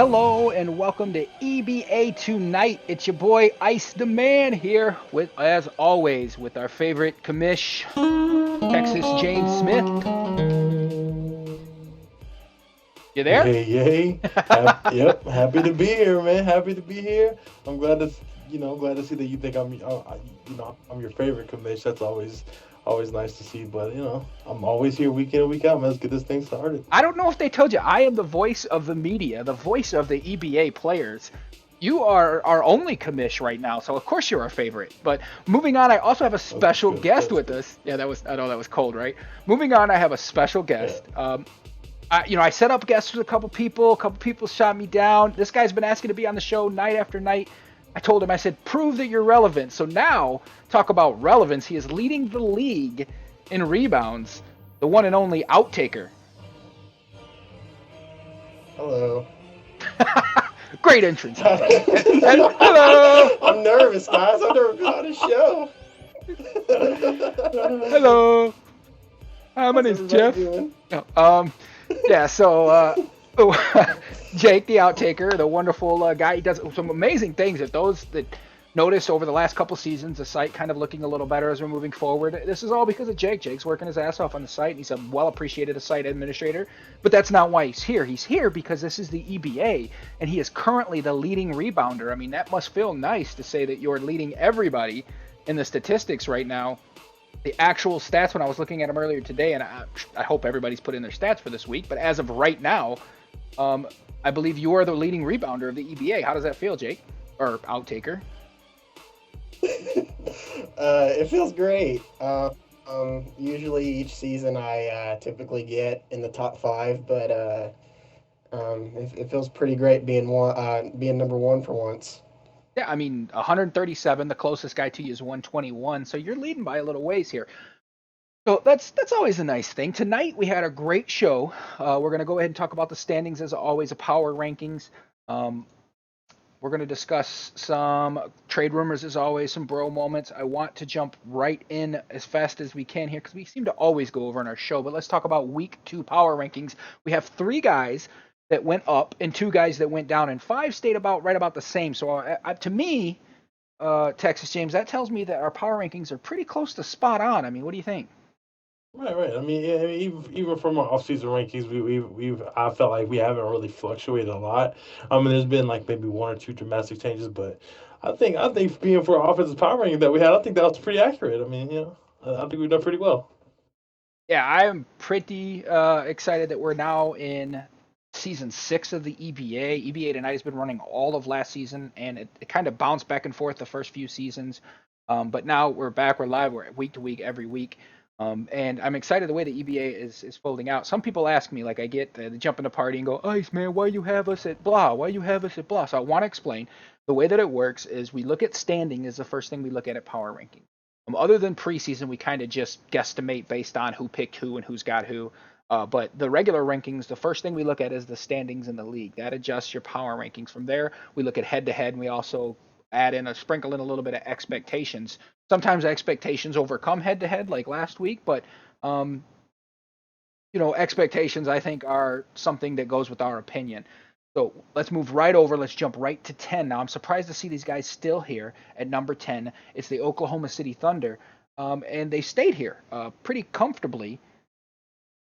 Hello and welcome to EBA Tonight. It's your boy Ice the Man here with, as always, with our favorite commish, Texas James Smith. You there? Yay, yay. Yep, happy to be here, man. Happy to be here. I'm glad to, glad to see that you think I'm your favorite commish. That's always nice to see. But I'm always here week in and week out, man. Let's get this thing started. I don't know if they told you, I am the voice of the media, the voice of the EBA players. You are our only commish right now, so of course you're our favorite. But moving on, I also have a That's special good. guest That's with good. us. Yeah, I know that was cold, right? Moving on, I have a special Yeah. guest. I set up guests with a couple people. A couple people shot me down. This guy's been asking to be on the show night after night. I told him, I said, prove that you're relevant. So now, talk about relevance. He is leading the league in rebounds. The one and only Outtaker. Hello. Great entrance, Outtaker. Hello. I'm nervous, guys. I've never been on a show. Hello. My How's name's everybody Jeff. doing? No, yeah, so Jake, the Outtaker, the wonderful guy, he does some amazing things. If those that notice over the last couple seasons, the site kind of looking a little better as we're moving forward. This is all because of Jake. Jake's working his ass off on the site, and he's a well-appreciated site administrator. But that's not why he's here. He's here because this is the EBA, and he is currently the leading rebounder. I mean, that must feel nice to say that you're leading everybody in the statistics right now. The actual stats, when I was looking at them earlier today, and I hope everybody's put in their stats for this week, but as of right now, I believe you are the leading rebounder of the EBA. How does that feel, Jake? Or Outtaker? It feels great. Usually each season I typically get in the top five, but it feels pretty great being number one for once. Yeah, I mean, 137. The closest guy to you is 121, so you're leading by a little ways here. So that's always a nice thing. Tonight we had a great show. We're gonna go ahead and talk about the standings as always, a power rankings. Um, We're going to discuss some trade rumors as always, some bro moments. I want to jump right in as fast as we can here because we seem to always go over in our show. But let's talk about week 2 power rankings. We have 3 guys that went up and 2 guys that went down, and 5 stayed about right about the same. So to me, Texas James, that tells me that our power rankings are pretty close to spot on. I mean, what do you think? Right, right. I mean, yeah, I mean, even from our off-season rankings, I felt like we haven't really fluctuated a lot. I mean, there's been like maybe one or two dramatic changes, but I think being for our offensive power ranking that we had, I think that was pretty accurate. I mean, I think we've done pretty well. Yeah, I am pretty excited that we're now in season 6 of the EBA. EBA Tonight has been running all of last season, and it kind of bounced back and forth the first few seasons. But now we're back, we're live, we're week to week, every week. And I'm excited the way the EBA is folding out. Some people ask me, like I get, they jump in the party and go, Ice, man, why you have us at blah? Why you have us at blah? So I want to explain. The way that it works is we look at standing is the first thing we look at power ranking. Other than preseason, we kind of just guesstimate based on who picked who and who's got who. But the regular rankings, the first thing we look at is the standings in the league. That adjusts your power rankings. From there, we look at head to head, and we also add in a sprinkle in a little bit of expectations. Sometimes expectations overcome head to head, like last week, but um, expectations I think are something that goes with our opinion. So let's move right over. Let's jump right to 10. Now, I'm surprised to see these guys still here at number 10. It's the Oklahoma City Thunder, and they stayed here pretty comfortably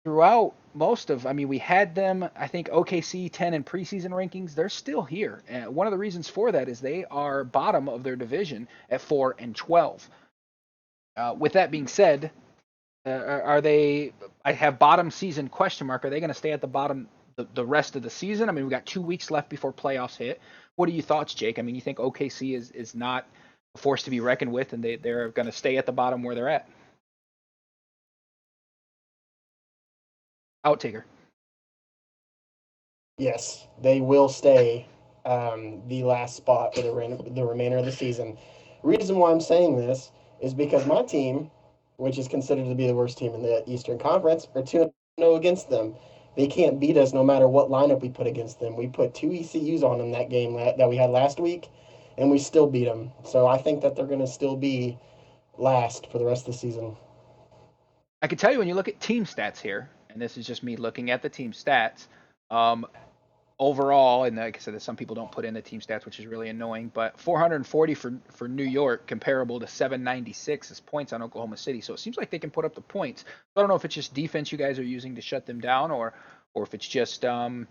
throughout most of. I mean, we had them, I think, OKC 10 in preseason rankings. They're still here. And one of the reasons for that is they are bottom of their division at 4 and 12. With that being said, are they? I have bottom season question mark. Are they going to stay at the bottom the rest of the season? I mean, we got 2 weeks left before playoffs hit. What are your thoughts, Jake? I mean, you think OKC is not a force to be reckoned with, and they're going to stay at the bottom where they're at? Outtaker. Yes, they will stay the last spot for the remainder of the season. Reason why I'm saying this is because my team, which is considered to be the worst team in the Eastern Conference, are 2-0 against them. They can't beat us no matter what lineup we put against them. We put 2 ECUs on them that game that we had last week, and we still beat them. So I think that they're going to still be last for the rest of the season. I can tell you when you look at team stats here, and this is just me looking at the team stats. Um, overall, and like I said, some people don't put in the team stats, which is really annoying. But 440 for New York, comparable to 796 as points on Oklahoma City. So it seems like they can put up the points. I don't know if it's just defense you guys are using to shut them down, or if it's just the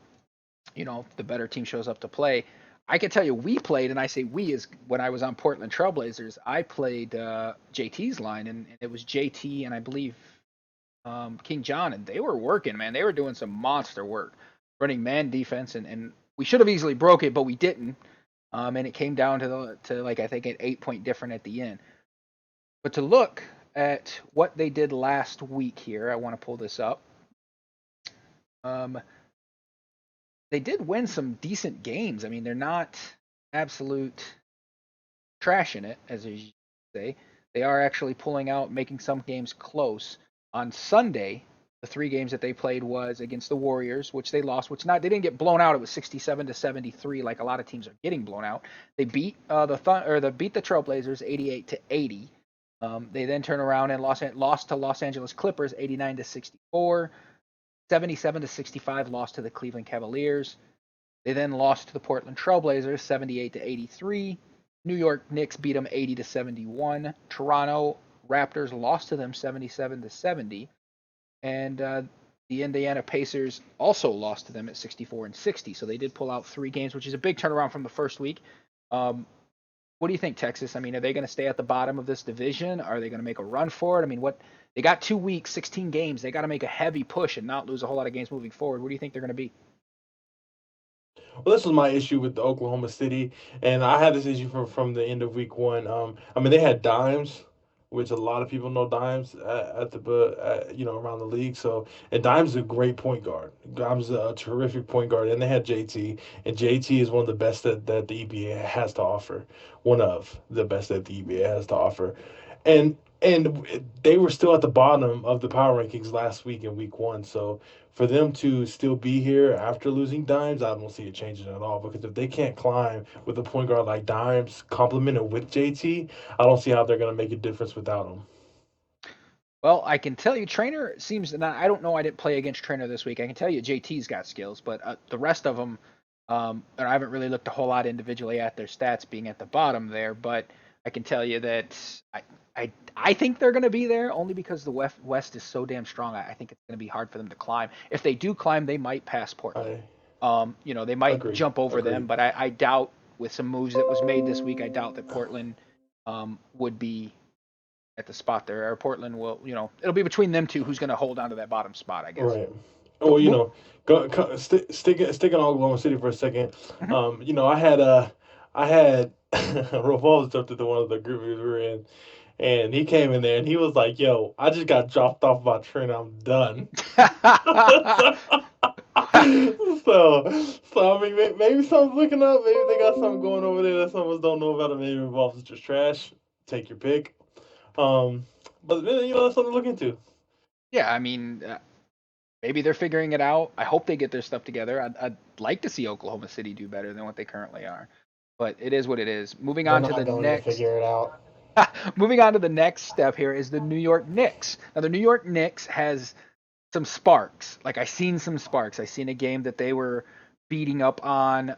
better team shows up to play. I can tell you, we played, and I say we is when I was on Portland Trailblazers. I played JT's line, and it was JT and I believe King John, and they were working, man. They were doing some monster work, running man defense, and we should have easily broke it, but we didn't. And it came down to like I think an 8 point difference at the end. But to look at what they did last week here, I want to pull this up. Um, they did win some decent games. I mean, they're not absolute trash in it, as you say. They are actually pulling out, making some games close. On Sunday, the 3 games that they played was against the Warriors, which they lost. They didn't get blown out. It was 67-73, like a lot of teams are getting blown out. They beat beat the Trailblazers 88-80. They then turn around and lost to Los Angeles Clippers 89-64. 77-65 lost to the Cleveland Cavaliers. They then lost to the Portland Trailblazers 78-83. New York Knicks beat them 80-71. Toronto Raptors lost to them 77-70. And the Indiana Pacers also lost to them at 64-60. So they did pull out 3 games, which is a big turnaround from the first week. What do you think, Texas? I mean, are they going to stay at the bottom of this division? Are they going to make a run for it? I mean, they got 2 weeks, 16 games. They got to make a heavy push and not lose a whole lot of games moving forward. What do you think they're going to be? Well, this was my issue with the Oklahoma City, and I had this issue from the end of week one. I mean, they had Dimes, which a lot of people know Dimes around the league. So, and Dimes is a great point guard. Dimes is a terrific point guard, and they had JT, and JT is one of the best that the EBA has to offer. One of the best that the EBA has to offer, and they were still at the bottom of the power rankings last week in week one. So for them to still be here after losing Dimes, I don't see it changing at all. Because if they can't climb with a point guard like Dimes, complemented with JT, I don't see how they're going to make a difference without him. Well, I can tell you, Trainer seems not. I don't know. I didn't play against Trainer this week. I can tell you, JT's got skills, but the rest of them, and I haven't really looked a whole lot individually at their stats, being at the bottom there. But I can tell you that I think they're going to be there only because the West is so damn strong. I think it's going to be hard for them to climb. If they do climb, they might pass Portland. They might Agree. jump over them, but I doubt with some moves that was made this week, I doubt that Portland would be at the spot there. Or Portland will, it'll be between them two who's going to hold on to that bottom spot, I guess. Right. Well, sticking on Oklahoma City for a second. Mm-hmm. I had Revolve jumped into one of the group we were in, and he came in there and he was like, "Yo, I just got dropped off by train. I'm done." so I mean, maybe something's looking up. Maybe they got something going over there that some of us don't know about. It maybe Revolve's just trash. Take your pick. But that's something to look into. Yeah, I mean, maybe they're figuring it out. I hope they get their stuff together. I'd like to see Oklahoma City do better than what they currently are, but it is what it is. They're not going to figure it out. Moving on to the next step here is the New York Knicks. Now the New York Knicks has some sparks. Like I seen some sparks. I seen a game that they were beating up on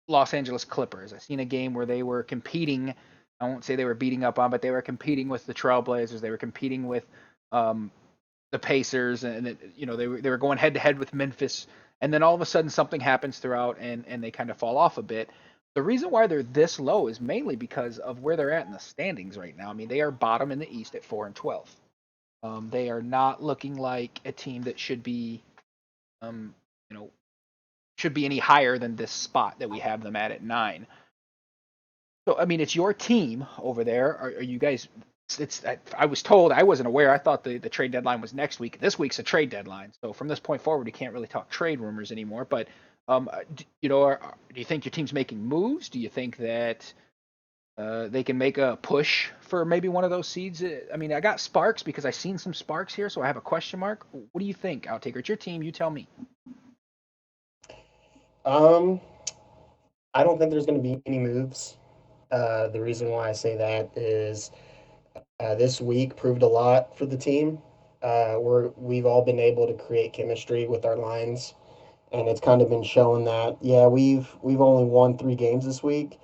Los Angeles Clippers. I seen a game where they were competing. I won't say they were beating up on, but they were competing with the Trailblazers. They were competing with the Pacers, and they were going head to head with Memphis. And then all of a sudden something happens throughout, and they kind of fall off a bit. The reason why they're this low is mainly because of where they're at in the standings right now. I mean, they are bottom in the East at 4-12. They are not looking like a team that should be, should be any higher than this spot that we have them at 9. So, I mean, it's your team over there. Are you guys? I was told, I wasn't aware. I thought the trade deadline was next week. This week's a trade deadline. So from this point forward, you can't really talk trade rumors anymore. But do you think your team's making moves? Do you think that they can make a push for maybe one of those seeds? I mean, I got sparks because I seen some sparks here, so I have a question mark. What do you think, Outtaker? It's your team. You tell me. I don't think there's going to be any moves. The reason why I say that is this week proved a lot for the team. We've all been able to create chemistry with our lines, and it's kind of been showing that yeah we've only won 3 games this week,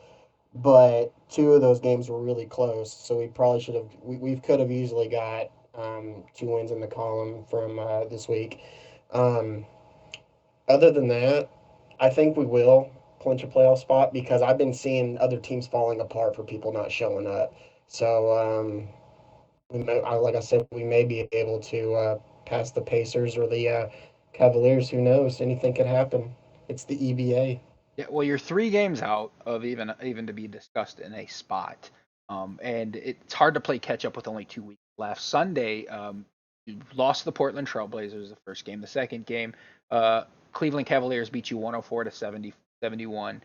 but 2 of those games were really close. So we probably should have we could have easily got 2 wins in the column from this week. Um, Other than that, I think we will clinch a playoff spot because I've been seeing other teams falling apart for people not showing up. So like I said, we may be able to pass the Pacers or the Cavaliers. Who knows? Anything could happen. It's the EBA. Yeah, well, you're 3 games out of even to be discussed in a spot, and it's hard to play catch up with only 2 weeks left. Sunday, you lost to the Portland Trailblazers the first game. The second game, uh, Cleveland Cavaliers beat you 104 to 71.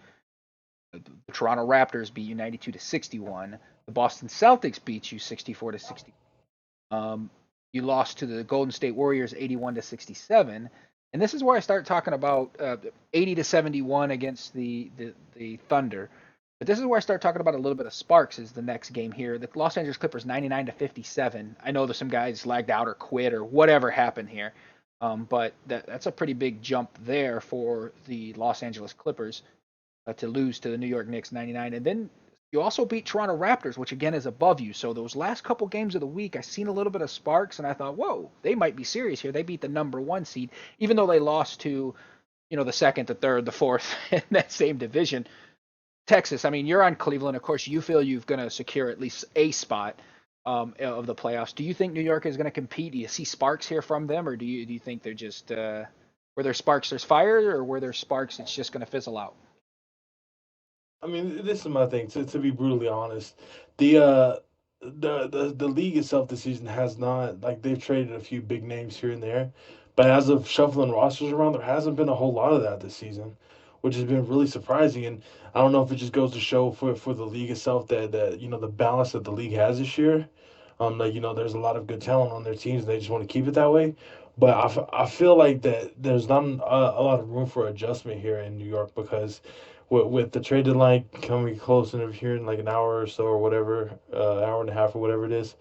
The Toronto Raptors beat you 92 to 61. The Boston Celtics beat you 64 to 60. Um, you lost to the Golden State Warriors 81 to 67. And this is where I start talking about 80 to 71 against the Thunder. But this is where I start talking about a little bit of sparks is the next game here. The Los Angeles Clippers 99 to 57. I know there's some guys lagged out or quit or whatever happened here. But that's a pretty big jump there for the Los Angeles Clippers to lose to the New York Knicks 99. And then you also beat Toronto Raptors, which again is above you. So those last couple games of the week, I seen a little bit of sparks, and I thought, whoa, they might be serious here. They beat the number 1 seed, even though they lost to, the second, the third, the fourth in that same division. Texas, I mean, you're on Cleveland. Of course, you feel you're going to secure at least a spot of the playoffs. Do you think New York is going to compete? Do you see sparks here from them, or do you think they're just where there's sparks, there's fire, or where there's sparks, it's just going to fizzle out? I mean, this is my thing. To be brutally honest, the league itself this season has not like they've traded a few big names here and there, but as of shuffling rosters around, there hasn't been a whole lot of that this season, which has been really surprising. And I don't know if it just goes to show for the league itself that the balance that the league has this year. Like there's a lot of good talent on their teams. And they just want to keep it that way. But I feel like that there's not a lot of room for adjustment here in New York because with the trade deadline coming close in here in like an hour or so or whatever, hour and a half or whatever it is,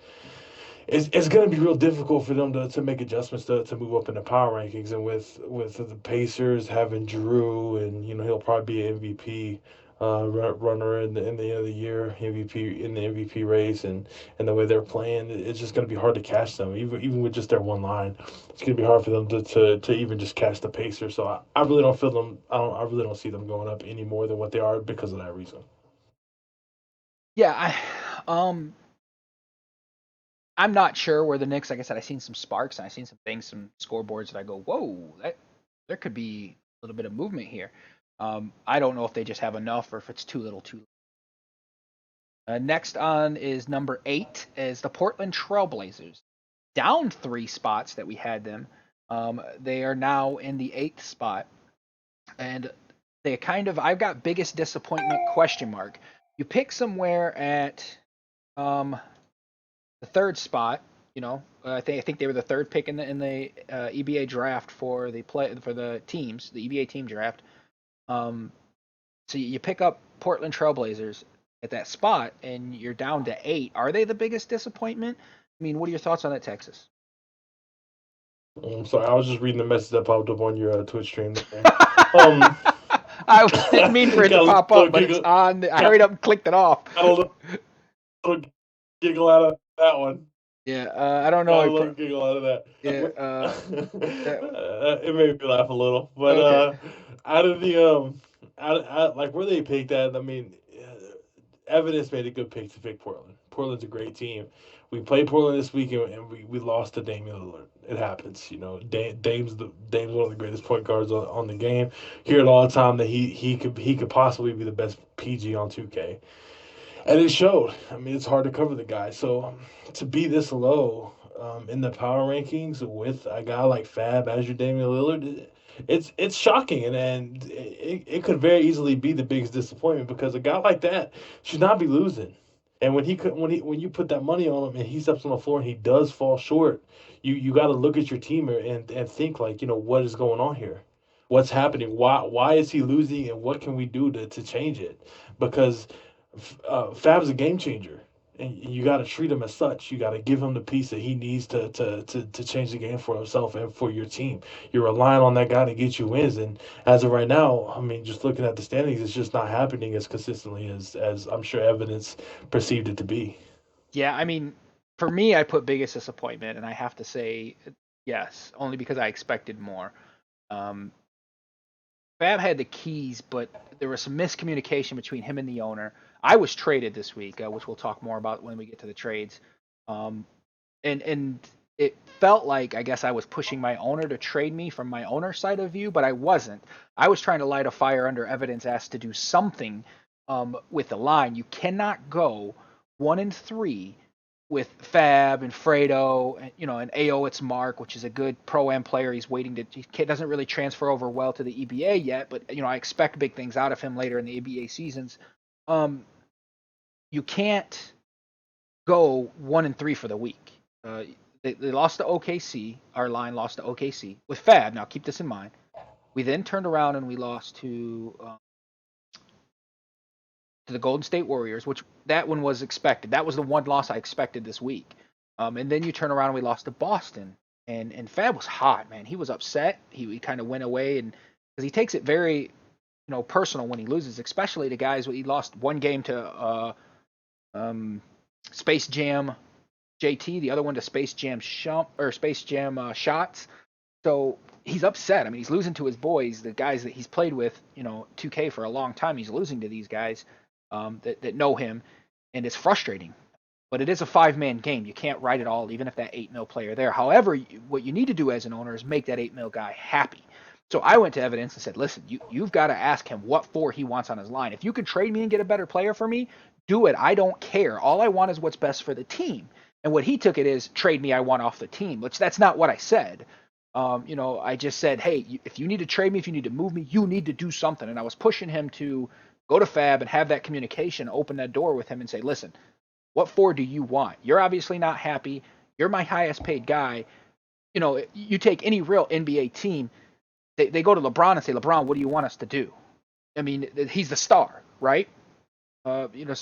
it's going to be real difficult for them to make adjustments to move up in the power rankings. And with the Pacers having Drew and he'll probably be an MVP runner in the end of the year, MVP in the MVP race, and the way they're playing, it's just going to be hard to catch them. Even with just their one line, it's going to be hard for them to even just catch the Pacers. So I really don't feel them. I really don't see them going up any more than what they are because of that reason. Yeah, I'm not sure where the Knicks. Like I said, I seen some sparks and I seen some things, some scoreboards that I go, whoa, there could be a little bit of movement here. I don't know if they just have enough or if it's too little, too little. Next on is number 8 is the Portland Trailblazers, down 3 spots that we had them. They are now in the 8th spot, and they I've got biggest disappointment question mark. You pick somewhere at um, the 3rd spot. I think they were the 3rd pick in the EBA draft for the teams, the EBA team draft. Um, so you pick up Portland Trailblazers at that spot, and you're down to 8. Are they the biggest disappointment? I mean, what are your thoughts on that, Texas? I'm sorry, I was just reading the message that popped up on your Twitch stream there. Um, I didn't mean for it to got a pop little up, but it's giggle, on. I got, hurried up and clicked it off. got a little giggle out of that one. Yeah, I don't know. Got a little giggle out of that. Yeah, that, It made me laugh a little. But okay. out of the out like where they picked that, I mean, Evidence made a good pick to pick Portland. Portland's a great team. We played Portland this week and we lost to Damian Lillard. It happens, Dame's one of the greatest point guards on the game. Hear it all the time that he could possibly be the best PG on 2K. And it showed. I mean, it's hard to cover the guy. So to be this low in the power rankings with a guy like Fab as your Damian Lillard, it's shocking, and it could very easily be the biggest disappointment because a guy like that should not be losing. And when you put that money on him and he steps on the floor and he does fall short, you got to look at your team and think like what is going on here, what's happening, why is he losing, and what can we do to change it? Because Fab's a game changer. and you got to treat him as such. You got to give him the piece that he needs to change the game for himself and for your team. You're relying on that guy to get you wins, and as of right now, I mean, just looking at the standings, it's just not happening as consistently as I'm sure evidence perceived it to be. Yeah, I mean, for me, I put biggest disappointment, and I have to say yes, only because I expected more. Um, Fab had the keys, but there was some miscommunication between him and the owner. I was traded this week, which we'll talk more about when we get to the trades. Um, and it felt like I guess I was pushing my owner to trade me from my owner's side of view, but I wasn't. I was trying to light a fire under evidence asked to do something with the line. You cannot go 1-3 with Fab and Fredo, and, and AO it's Mark, which is a good pro-am player. He's waiting to he doesn't really transfer over well to the EBA yet, but I expect big things out of him later in the EBA seasons. Um, you can't go 1-3 for the week. They lost to OKC. Our line lost to OKC with Fab. Now keep this in mind. We then turned around and we lost to the Golden State Warriors, which that one was expected. That was the one loss I expected this week. And then you turn around and we lost to Boston. And Fab was hot, man. He was upset. He kind of went away and because he takes it very personal when he loses, especially to guys. He lost one game to Space Jam JT, the other one to Space Jam Shots. So he's upset. I mean, he's losing to his boys, the guys that he's played with, 2K for a long time. He's losing to these guys that know him, and it's frustrating. But it is a 5-man game. You can't write it all, even if that 8 mil player there. However, what you need to do as an owner is make that 8 mil guy happy. So I went to evidence and said, listen, you've got to ask him what for he wants on his line. If you can trade me and get a better player for me, do it. I don't care. All I want is what's best for the team. And what he took it is trade me, I want off the team, which that's not what I said. I just said, hey, if you need to trade me, if you need to move me, you need to do something. And I was pushing him to go to Fab and have that communication, open that door with him and say, listen, what for do you want? You're obviously not happy. You're my highest paid guy. You take any real NBA team, they go to LeBron and say, LeBron, what do you want us to do? I mean, he's the star, right? Uh, you know,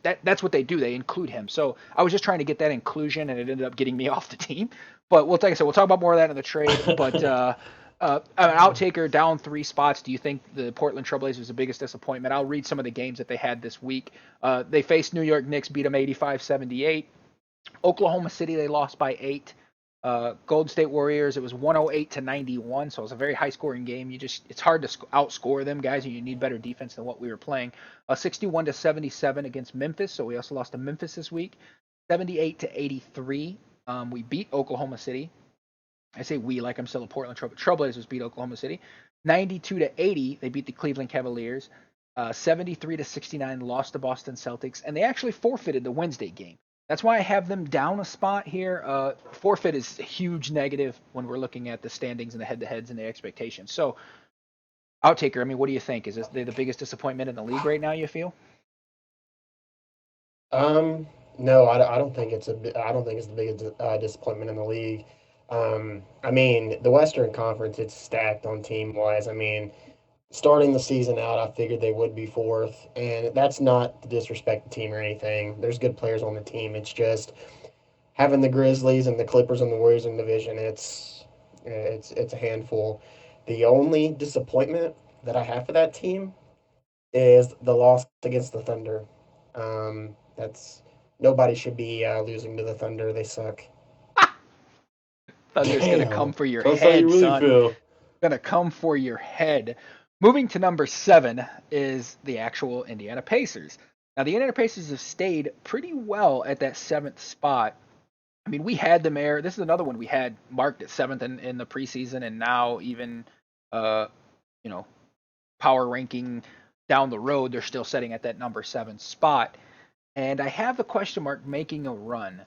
that's what they do. They include him. So I was just trying to get that inclusion, and it ended up getting me off the team. But like I said, we'll talk about more of that in the trade. But an outtaker down 3 spots. Do you think the Portland Trailblazers the biggest disappointment? I'll read some of the games that they had this week. They faced New York Knicks, beat them 85-78. Oklahoma City, they lost by 8. Golden State Warriors, it was 108-91, so it was a very high scoring game. It's hard to outscore them guys, and you need better defense than what we were playing. 61-77 against Memphis, so we also lost to Memphis this week. 78-83, we beat Oklahoma City. I say we like I'm still a Portland Trailblazers beat Oklahoma City. 92-80, they beat the Cleveland Cavaliers. 73-69, lost to Boston Celtics, and they actually forfeited the Wednesday game. That's why I have them down a spot here. Forfeit is a huge negative when we're looking at the standings and the head-to-heads and the expectations. So, outtaker, I mean, what do you think? Is this the biggest disappointment in the league right now, you feel? No, I don't think I don't think it's the biggest disappointment in the league. I mean, the Western Conference, it's stacked on team wise. I mean, starting the season out, I figured they would be fourth, and that's not to disrespect the team or anything. There's good players on the team. It's just having the Grizzlies and the Clippers and the Warriors in the division. It's a handful. The only disappointment that I have for that team is the loss against the Thunder. That's nobody should be losing to the Thunder. They suck. Thunder's going to come Damn, for your that's how you head, really son. feel. Going to come for your head. Moving to number 7 is the actual Indiana Pacers. Now, the Indiana Pacers have stayed pretty well at that 7th spot. I mean, we had them there. This is another one we had marked at 7th in the preseason, and now even, uh, you know, power ranking down the road, they're still sitting at that number 7 spot. And I have a question mark making a run.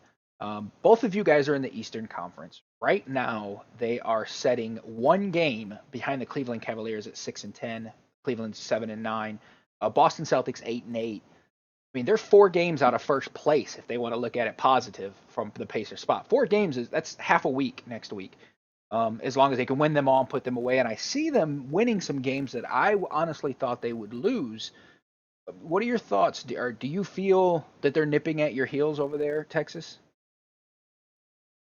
Both of you guys are in the Eastern Conference. Right now, they are setting one game behind the Cleveland Cavaliers at 6-10. Cleveland's 7-9. Boston Celtics 8-8. I mean, they're 4 games out of first place if they want to look at it positive from the Pacers spot. 4 games that's half a week next week. As long as they can win them all and put them away. And I see them winning some games that I honestly thought they would lose. What are your thoughts? Do you feel that they're nipping at your heels over there, Texas?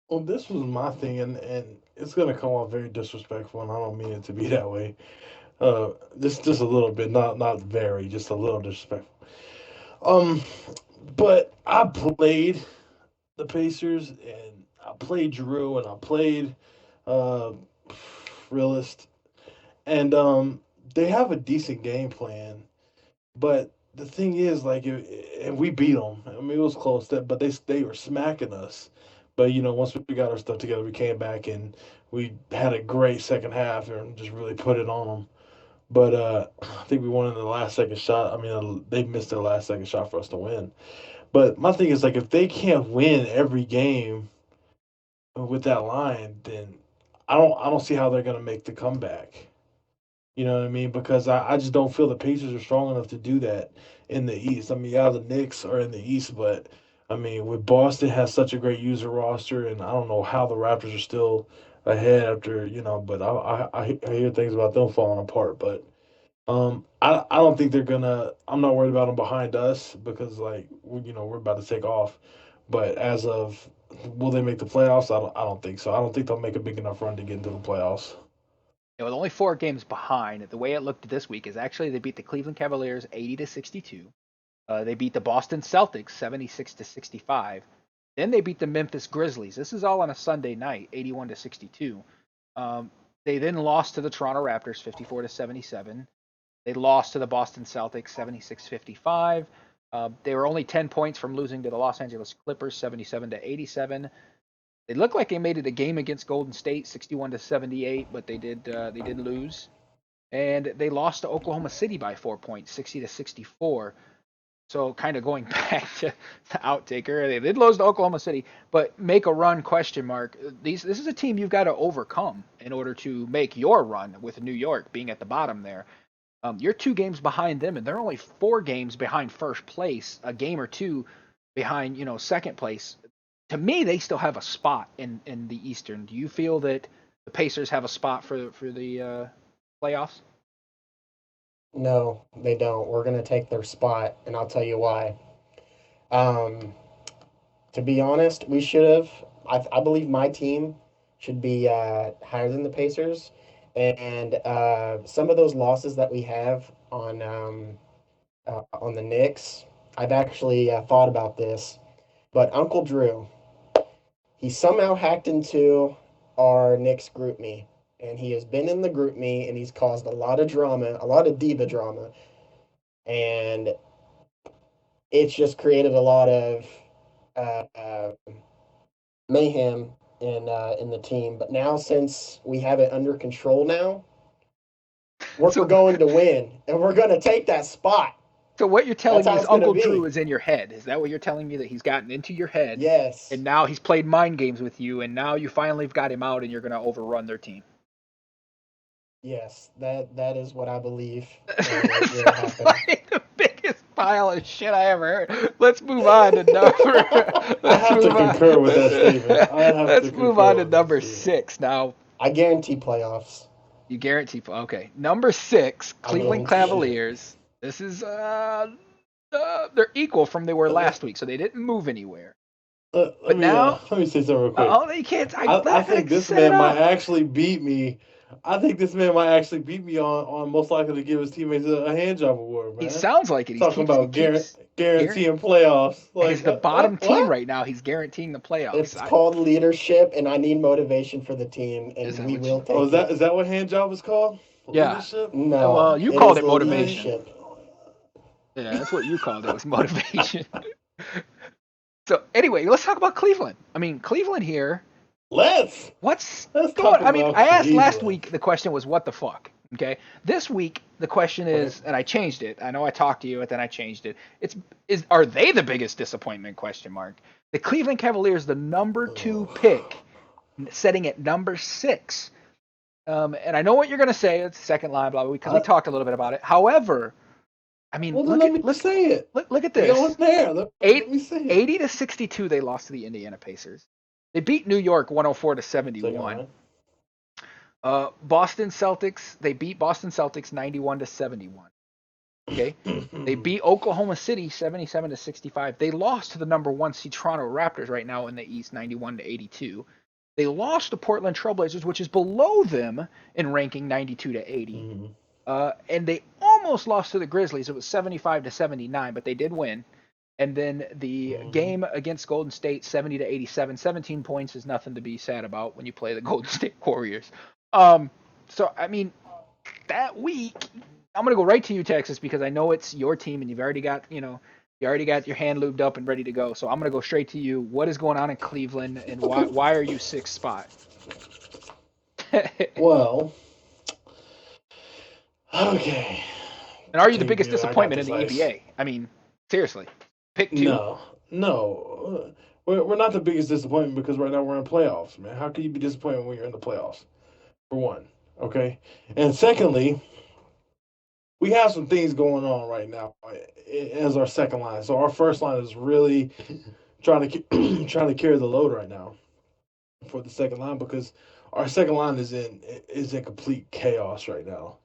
Well, this was my thing, and it's gonna come off very disrespectful, and I don't mean it to be that way. Just a little bit, not very, just a little disrespectful. Um, but I played the Pacers, and I played Drew, and I played uh, Realist, and they have a decent game plan. But the thing is, like, and we beat them. I mean, it was close, but they were smacking us. But once we got our stuff together, we came back and we had a great second half and just really put it on them. But I think we won in the last second shot. I mean, they missed their last second shot for us to win. But my thing is, like, if they can't win every game with that line, then I don't see how they're gonna make the comeback. You know what I mean? Because I just don't feel the Pacers are strong enough to do that in the East. I mean, yeah, the Knicks are in the East, but I mean, with Boston has such a great user roster, and I don't know how the Raptors are still ahead after But I hear things about them falling apart. But I don't think they're gonna. I'm not worried about them behind us because like we're about to take off. But as of will they make the playoffs? I don't think so. I don't think they'll make a big enough run to get into the playoffs. With only 4 games behind, the way it looked this week is actually they beat the Cleveland Cavaliers 80-62. They beat the Boston Celtics 76-65. Then they beat the Memphis Grizzlies. This is all on a Sunday night, 81-62. They then lost to the Toronto Raptors 54-77. They lost to the Boston Celtics 76-55. They were only 10 points from losing to the Los Angeles Clippers 77-87. They looked like they made it a game against Golden State 61-78, but they did lose. And they lost to Oklahoma City by 4 points, 60-64. So kind of going back to Outtaker, they did lose to Oklahoma City, but make a run? Question mark. This is a team you've got to overcome in order to make your run with New York being at the bottom there. You're 2 games behind them, and they're only 4 games behind first place, a game or two behind second place. To me, they still have a spot in the Eastern. Do you feel that the Pacers have a spot for the playoffs? No, they don't. We're going to take their spot, and I'll tell you why. Um, to be honest, we should have. I believe my team should be higher than the Pacers, and some of those losses that we have on the Knicks, I've actually thought about this. But Uncle Drew, he somehow hacked into our Knicks group me, and he has been in the group me, and he's caused a lot of drama, a lot of diva drama, and it's just created a lot of uh, uh, mayhem in the team. But now, since we have it under control now, we're So, going to win, and we're going to take that spot. so what you're telling That's me how is it's going to Uncle Drew be. is in your head. Is that what you're telling me, that he's gotten into your head Yes, and now he's played mind games with you and now you finally have got him out and you're going to overrun their team? yes, that is what I believe will Sounds happen. like the biggest pile of shit I ever heard. Let's move on to number. I Let's have to move concur with that statement. I on. have to Let's move concur on to with that number statement. 6 now. I guarantee playoffs. You guarantee? Okay, number 6, I Cleveland guarantee it. Cavaliers. This is they're equal from they were Uh, last week, so they didn't move anywhere. let But me now, let me say something real quick. oh, you can't. I I gotta think this set it man might up. actually beat me. I think this man might actually beat me on most likely to give his teammates a hand job award, He man. sounds like it. Talking He about keeps guarant guaranteeing playoffs. He's Like the bottom team what? right now. He's guaranteeing the playoffs. It's called leadership, and I need motivation for the team, Is and that we what you? will Oh, take it. is that what hand job is called? Yeah. Leadership. No, Well, you it called is it motivation. leadership. Yeah, that's what you called it. Was motivation. So anyway, let's talk about Cleveland. I mean, Cleveland here. Let's What's let's going? talk I mean, about I asked last Cleveland. week. The question was, "What the fuck?" Okay. This week, the question Right. is, and I changed it. I know I talked to you, but then I changed it. Are they the biggest disappointment? Question mark. The Cleveland Cavaliers, the number 2 pick, setting at number 6. And I know what you're going to say. It's second line, blah blah. Because we I, talked a little bit about it. However, I mean, well, then let me say it. look at We on this. there. Let Eight, me say it. 80-62, they lost to the Indiana Pacers. They beat New York 104 to Second 71. line. Boston Celtics, they beat Boston Celtics 91 to 71. Okay, they beat Oklahoma City 77-65. They lost to the number 1 seed Toronto Raptors right now in the East, 91-82. They lost to Portland Trailblazers, which is below them in ranking, 92-80. And they almost lost to the Grizzlies. It was 75-79, but they did win. And then the game against Golden State, 70-87. 17 points is nothing to be sad about when you play the Golden State Warriors. So I mean, that week, I'm gonna go right to you, Texas, because I know it's your team and you've already got your hand lubed up and ready to go. So I'm gonna go straight to you. What is going on in Cleveland, and why are you 6th spot? Well, okay. And are you the biggest disappointment in the EBA? I mean, seriously, pick 2. No. We're not the biggest disappointment because right now we're in playoffs, man. How can you be disappointed when you're in the playoffs? For one, okay? And secondly, we have some things going on right now as our second line. So our first line is really trying to carry the load right now for the second line because our second line is in complete chaos right now.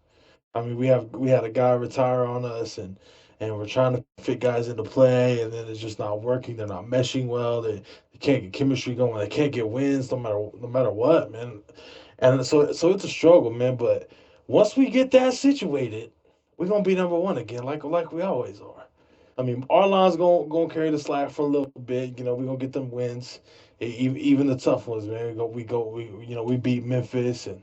I mean, we had a guy retire on us, and we're trying to fit guys into play, and then it's just not working. They're not meshing well. They can't get chemistry going. They can't get wins no matter what, man. And so it's a struggle, man. But once we get that situated, we're gonna be number 1 again, like we always are. I mean, our line's gonna carry the slack for a little bit. We're gonna get them wins, even the tough ones, man. We beat Memphis and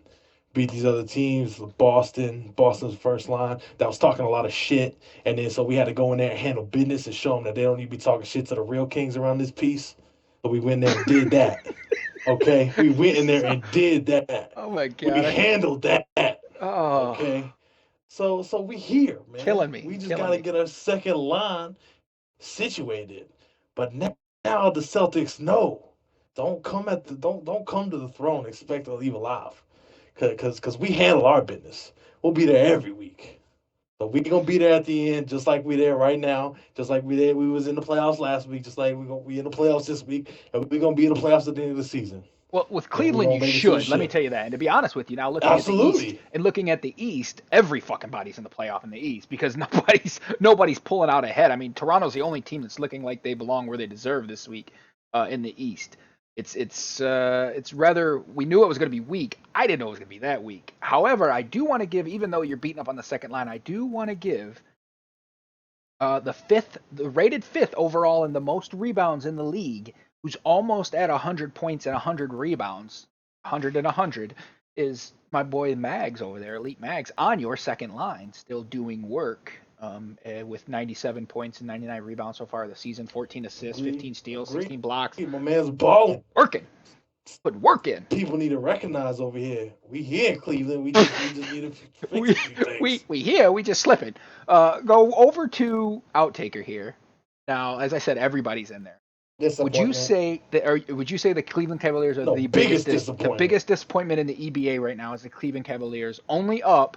beat these other teams, Boston's first line that was talking a lot of shit, and then so we had to go in there and handle business and show them that they don't need to be talking shit to the real kings around this piece. So we went there and did that. Okay, we went in there and did that. Oh my god, we handled that. Oh, okay. So we here, man. Killing me. We just gotta get our second line situated. But now the Celtics know. Don't come to the throne expecting to leave alive. Cause we handle our business. We'll be there every week. So we gonna be there at the end, just like we there right now, just like we was in the playoffs last week, just like we in the playoffs this week, and we gonna be in the playoffs at the end of the season. Well, with Cleveland, you should. Let me tell you that. And to be honest with you, now looking at the East, every fucking body's in the playoff in the East because nobody's pulling out ahead. I mean, Toronto's the only team that's looking like they belong where they deserve this week in the East. It's rather, we knew it was going to be weak. I didn't know it was going to be that weak. However, I do want to give, even though you're beating up on the second line, I do want to give the rated 5th overall in the most rebounds in the league, who's almost at 100 points and 100 rebounds, 100 and 100, is my boy Mags over there, Elite Mags, on your second line, still doing work with 97 points and 99 rebounds so far this season, 14 assists, 15 steals, 16 blocks. My man's balling. Putting work in. People need to recognize over here. We here in Cleveland. We just need to fix a few things. We here. We just slipping. Go over to Outtaker here. Now, as I said, everybody's in there. Would you say the Cleveland Cavaliers are the biggest disappointment? The biggest disappointment in the EBA right now is the Cleveland Cavaliers, only up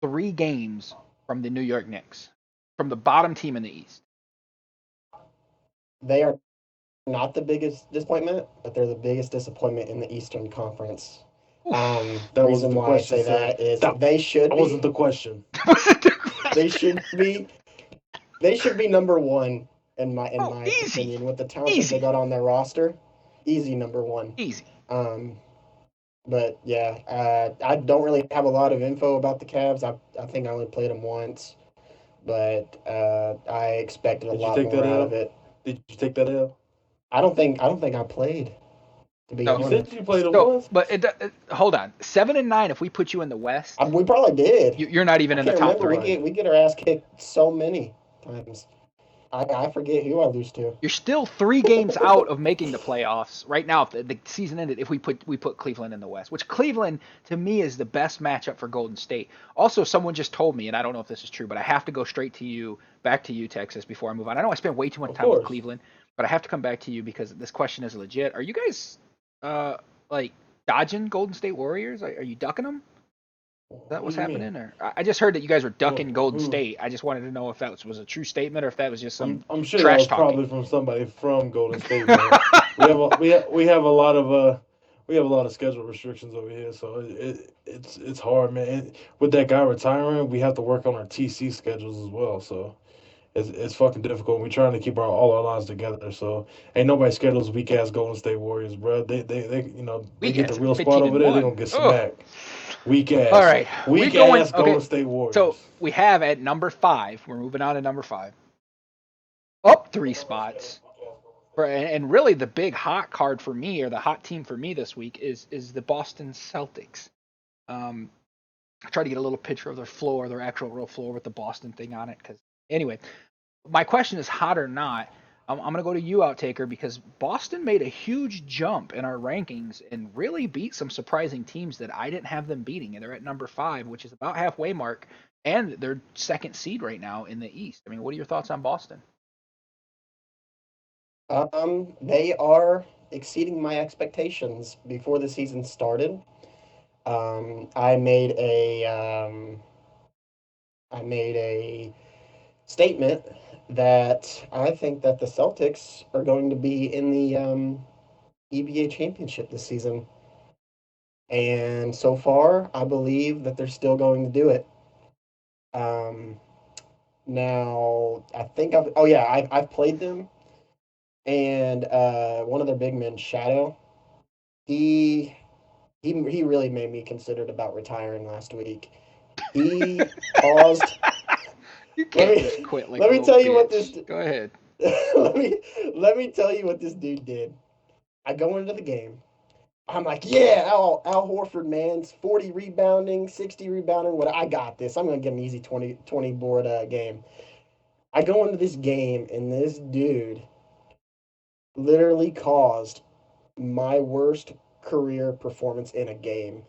3 games from the New York Knicks, from the bottom team in the East. They are not the biggest disappointment, but they're the biggest disappointment in the Eastern Conference. The reason why I say that is they should be. That wasn't the question. They should be number 1 in my opinion, with the talent that they got on their roster. Easy number 1. Easy. But yeah, I don't really have a lot of info about the Cavs. I think I only played them once, but I expected a lot more out of it. Did you take that L? I don't think I played. To be honest, you said you played once. But hold on, 7-9. If we put you in the West, we probably did. You're not even in the top 3. We get our ass kicked so many times. I forget who I lose to. You're still 3 games out of making the playoffs right now. If the season ended, if we put Cleveland in the West, which Cleveland to me is the best matchup for Golden State. Also, someone just told me, and I don't know if this is true, but I have to go back to you, Texas, before I move on. I know I spent way too much time with Cleveland, but I have to come back to you because this question is legit. Are you guys like dodging Golden State Warriors? Are you ducking them? Is that what's happening? Or I just heard that you guys were ducking Golden State. I just wanted to know if that was a true statement or if that was just some I'm sure trash that was talking. Probably from somebody from Golden State. we have a lot of we have a lot of schedule restrictions over here, so it's hard, man. And with that guy retiring, we have to work on our TC schedules as well. So it's fucking difficult. We're trying to keep all our lines together. So ain't nobody scared of those weak ass Golden State Warriors, bro. They they Weak get the ass real spot 15 over and there. They gonna one. get Oh, smacked. Weak all ass, right. We weak going ass okay. Golden State So Warriors. we have at number 5. We're moving on to number 5. Up 3 spots. And really the big hot card for me, or the hot team for me this week, is the Boston Celtics. Um, I tried to get a little picture of their floor, their actual real floor with the Boston thing on it. Because anyway, my question is hot or not. I'm going to go to you, Outtaker, because Boston made a huge jump in our rankings and really beat some surprising teams that I didn't have them beating. And they're at number 5, which is about halfway mark, and they're second seed right now in the East. I mean, what are your thoughts on Boston? They are exceeding my expectations before the season started. I made a statement that I think that the Celtics are going to be in the EBA championship this season. And so far, I believe that they're still going to do it. Um, Now, I think I've played them, and one of their big men, Shadow, he he really made me considered about retiring last week. He caused. You Let can't just me quit like let a me little tell you what this. bitch. Go ahead. let me let me tell you what this dude did. I go into the game. I'm like, yeah, Al Horford, man, 40 rebounding, 60 rebounding. What I got this. I'm gonna get an easy 20 board game. I go into this game, and this dude literally caused my worst career performance in a game.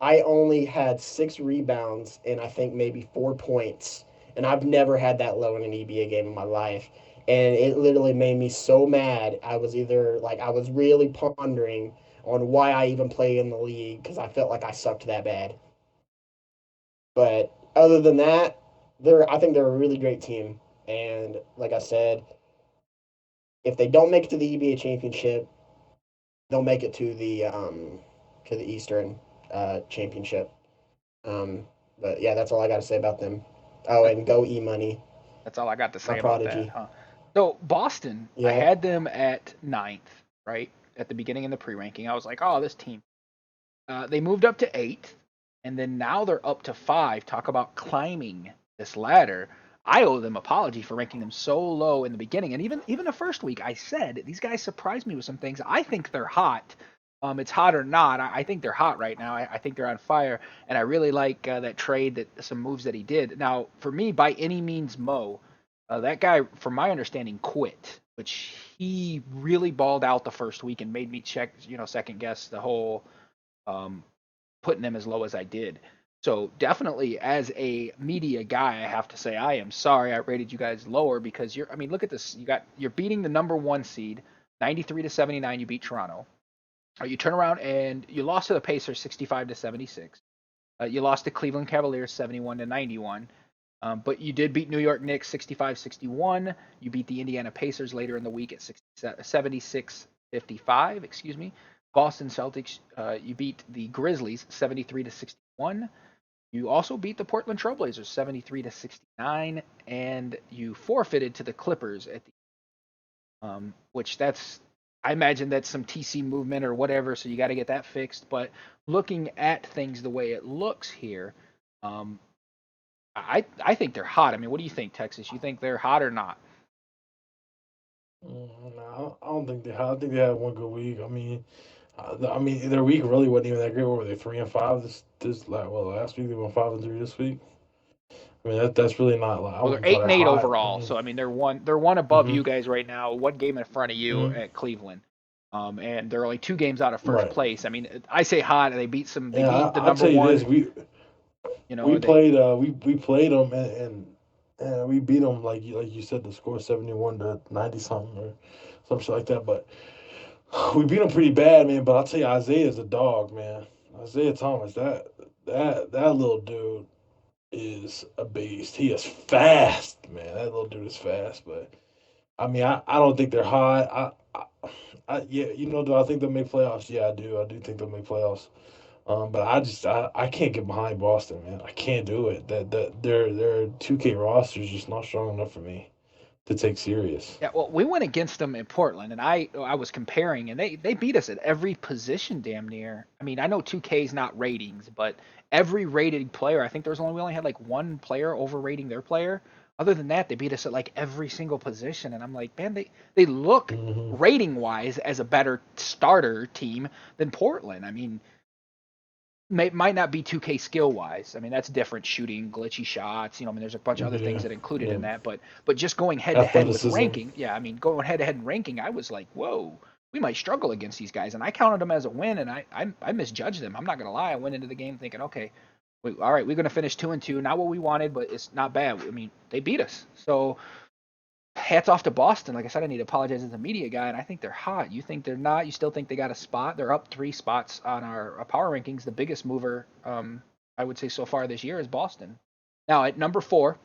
I only had 6 rebounds and I think maybe 4 points. And I've never had that low in an EBA game in my life. And it literally made me so mad. I was either like, I was really pondering on why I even play in the league because I felt like I sucked that bad. But other than that, I think they're a really great team. And like I said, if they don't make it to the EBA championship, they'll make it to the Eastern championship. But yeah, that's all I got to say about them. Oh, That, and go E Money, that's all I got to my say about that, prodigy. huh? So Boston, I Yeah. had them at ninth, right at the beginning in the pre-ranking. I was like, oh, this team. They moved up to eighth, and then now they're up to 5. Talk about climbing this ladder. I owe them apology for ranking them so low in the beginning, and even the first week. I said these guys surprised me with some things. I think they're hot. It's hot or not. I think they're hot right now. I think they're on fire, and I really like that trade, that some moves that he did. Now, for me, by any means, Mo, that guy, from my understanding, quit, which he really balled out the first week and made me check, second guess the whole um, putting them as low as I did. So definitely, as a media guy, I have to say I am sorry I rated you guys lower, because you're. I mean, look at this. You're beating the number 1 seed, 93-79. You beat Toronto. You turn around and you lost to the Pacers 65-76. You lost to Cleveland Cavaliers 71-91. But you did beat New York Knicks 65-61. You beat the Indiana Pacers later in the week at 76-55. Excuse me. Boston Celtics. You beat the Grizzlies 73-61. You also beat the Portland Trailblazers 73-69, and you forfeited to the Clippers at the which that's, I imagine that's some TC movement or whatever, so you got to get that fixed. But looking at things the way it looks here, um, I think they're hot. I mean, what do you think, Texas? You think they're hot or not? No, I don't think they. I think they had one good week. I mean, their week really wasn't even that great. What were they 3-5 this like last week? They went 5-3 this week. I mean, that's really not like I Well, they're wouldn't call eight that and eight hot. I overall, mean, so I mean they're one above hmm you guys right now, one game in front of you hmm at Cleveland, and they're only 2 games out of first right. place. I mean, I say hot. They Yeah, beat the I'll number tell you this: one. we They played we played them and we beat them like you said the score 71-90 something or some shit like that. But we beat them pretty bad, man. But I'll tell you, Isaiah's a dog, man. Isaiah Thomas, that little dude is a beast. He is fast, man. That little dude is fast, but I mean, I don't think they're high. Yeah, do I think they'll make playoffs? Yeah, I do. I do think they'll make playoffs. But I can't get behind Boston, man. I can't do it. That their 2K roster is just not strong enough for me to take serious. Yeah, well, we went against them in Portland, and I was comparing, and they beat us at every position damn near. I mean, I know 2K's not ratings, but every rated player, I think we only had like one player overrating their player. Other than that, they beat us at like every single position, and I'm like, man, they look Hmm. rating wise as a better starter team than Portland. I mean, might not be 2K skill wise. I mean, that's different shooting, glitchy shots. I mean, there's a bunch of other things Yeah, that included yeah. in that. But just going head to head with Athleticism. ranking, yeah, I mean, going head to head in ranking, I was like, whoa, we might struggle against these guys, and I counted them as a win, and I misjudged them. I'm not gonna lie. I went into the game thinking, okay, all right, we're gonna finish 2-2, not what we wanted, but it's not bad. I mean, they beat us, so hats off to Boston. Like I said, I need to apologize as a media guy, and I think they're hot. You think they're not? You still think they got a spot? They're up 3 spots on our power rankings. The biggest mover, I would say so far this year, is Boston. Now at number 4,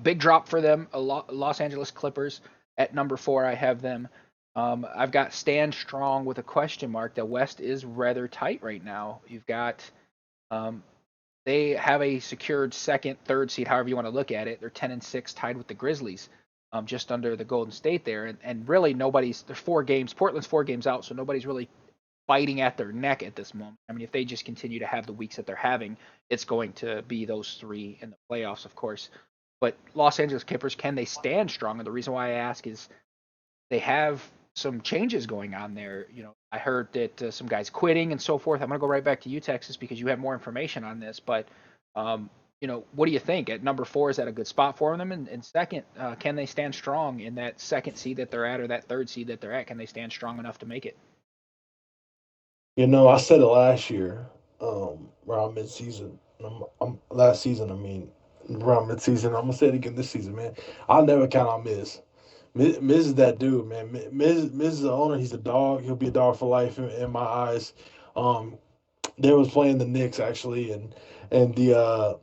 big drop for them. Los Angeles Clippers at number 4. I have them. I've got Stand Strong with a question mark. The West is rather tight right now. You've got um, they have a secured second, third seed, however you want to look at it. They're 10-6, tied with the Grizzlies, just under the Golden State there. And really, nobody's. There's 4 games. Portland's 4 games out, so nobody's really biting at their neck at this moment. I mean, if they just continue to have the weeks that they're having, it's going to be those 3 in the playoffs, of course. But Los Angeles Clippers, can they stand strong? And the reason why I ask is they have some changes going on there. I heard that some guys quitting and so forth. I'm going to go right back to you, Texas, because you have more information on this. But, um, what do you think? At number 4, is that a good spot for them? And second, can they stand strong in that second seed that they're at or that third seed that they're at? Can they stand strong enough to make it? I said it last year, around midseason. Last season, I mean, around midseason. I'm gonna say it again this season, man. I'll never count on Miz. Miz is that dude, man. Miz is the owner. He's a dog. He'll be a dog for life in my eyes. Um, they was playing the Knicks actually, and the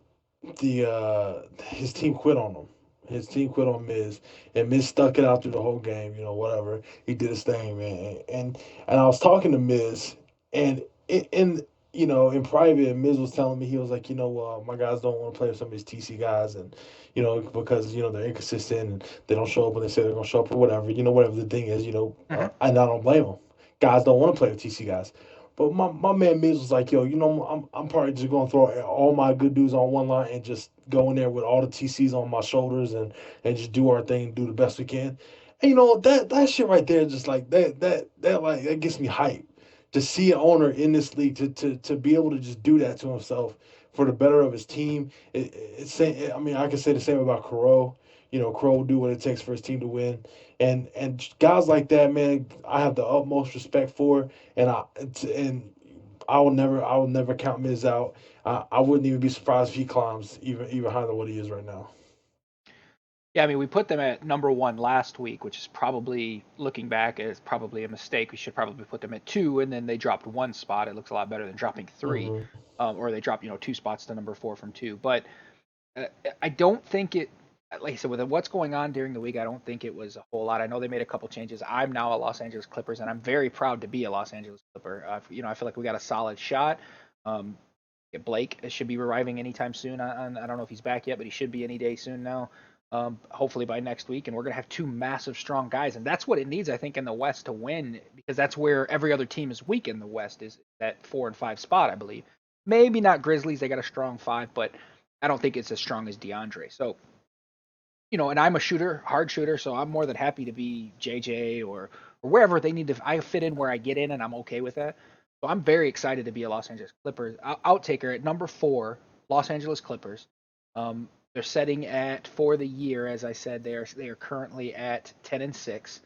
his team quit on him. His team quit on Miz, and Miz stuck it out through the whole game. Whatever he did his thing, man. And I was talking to Miz, and in private, Miz was telling me he was like, my guys don't want to play with some of these TC guys, and because they're inconsistent and they don't show up when they say they're gonna show up or whatever. Whatever the thing is, Mm-hmm. and I don't blame them. Guys don't want to play with TC guys. But my man Miz was like, yo, I'm probably just gonna throw all my good dudes on one line and just go in there with all the TCs on my shoulders and just do our thing, do the best we can. And that shit right there, just like that gets me hype. To see an owner in this league to be able to just do that to himself for the better of his team. I mean, I can say the same about Crow. Crow will do what it takes for his team to win, and guys like that, man, I have the utmost respect for, and I will never count Miz out. I wouldn't even be surprised if he climbs even higher than what he is right now. Yeah, I mean, we put them at number 1 last week, which is probably, looking back, is probably a mistake. We should probably put them at 2, and then they dropped 1 spot. It looks a lot better than dropping 3, Hmm. or they dropped 2 spots to number 4 from 2. But uh, I don't think it. Like I said, with what's going on during the week, I don't think it was a whole lot. I know they made a couple changes. I'm now a Los Angeles Clippers, and I'm very proud to be a Los Angeles Clipper. I feel like we got a solid shot. Um, Blake should be arriving anytime soon. I don't know if he's back yet, but he should be any day soon now. Hopefully by next week, and we're gonna have 2 massive, strong guys, and that's what it needs, I think, in the West to win, because that's where every other team is weak in the West, is that 4 and 5 spot, I believe. Maybe not Grizzlies; they got a strong 5, but I don't think it's as strong as DeAndre. So, and I'm a shooter, hard shooter, so I'm more than happy to be JJ or wherever they need to. I fit in where I get in, and I'm okay with that. So I'm very excited to be a Los Angeles Clippers outtaker at number 4. Los Angeles Clippers. They're setting at, for the year, as I said, they are currently at 10-6.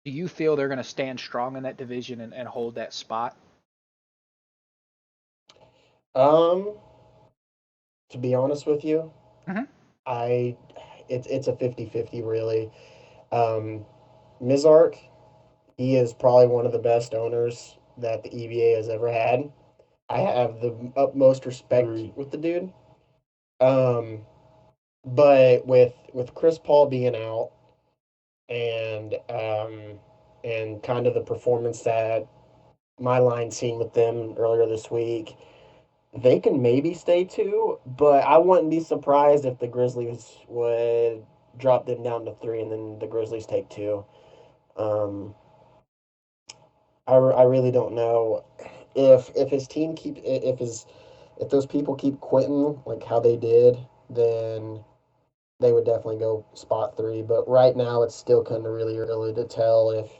Do you feel they're going to stand strong in that division and hold that spot? Um, to be honest with you, Mm-hmm. I it's a 50-50 really. Um, Mizark, he is probably one of the best owners that the EBA has ever had. I have the utmost respect Agreed. with the dude. Um, but with Chris Paul being out, and kind of the performance that my line seen with them earlier this week, they can maybe stay 2, but I wouldn't be surprised if the Grizzlies would drop them down to 3 and then the Grizzlies take 2. Um, I really don't know if his team if those people keep quitting like how they did, then they would definitely go spot 3. But right now, it's still kind of really early to tell if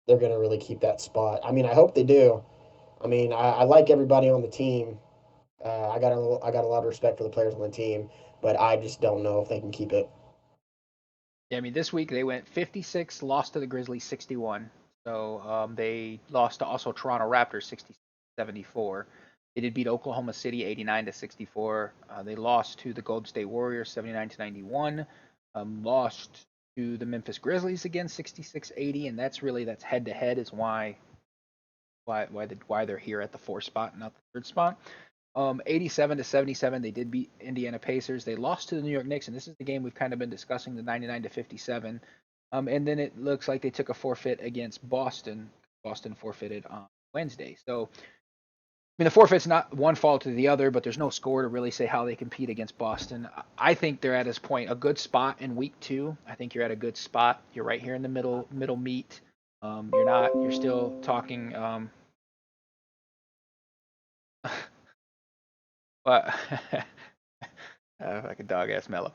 they're going to really keep that spot. I mean, I hope they do. I mean, I like everybody on the team. I got a lot of respect for the players on the team, but I just don't know if they can keep it. Yeah, I mean, this week they went 56, lost to the Grizzlies 61. So they lost to also Toronto Raptors 60-74. They did beat Oklahoma City 89-64. They lost to the Golden State Warriors 79-91. Lost to the Memphis Grizzlies again 66-80, and that's head to head is why they're here at the 4th spot, not the 3rd spot. 87-77, they did beat Indiana Pacers. They lost to the New York Knicks, and this is the game we've kind of been discussing, the 99-57. And then it looks like they took a forfeit against Boston. Boston forfeited on Wednesday. So, I mean, the forfeit's not one fault of the other, but there's no score to really say how they compete against Boston. I think they're at this point a good spot in week 2. I think you're at a good spot. You're right here in the middle meat. You're still talking. But like a dog ass mellow.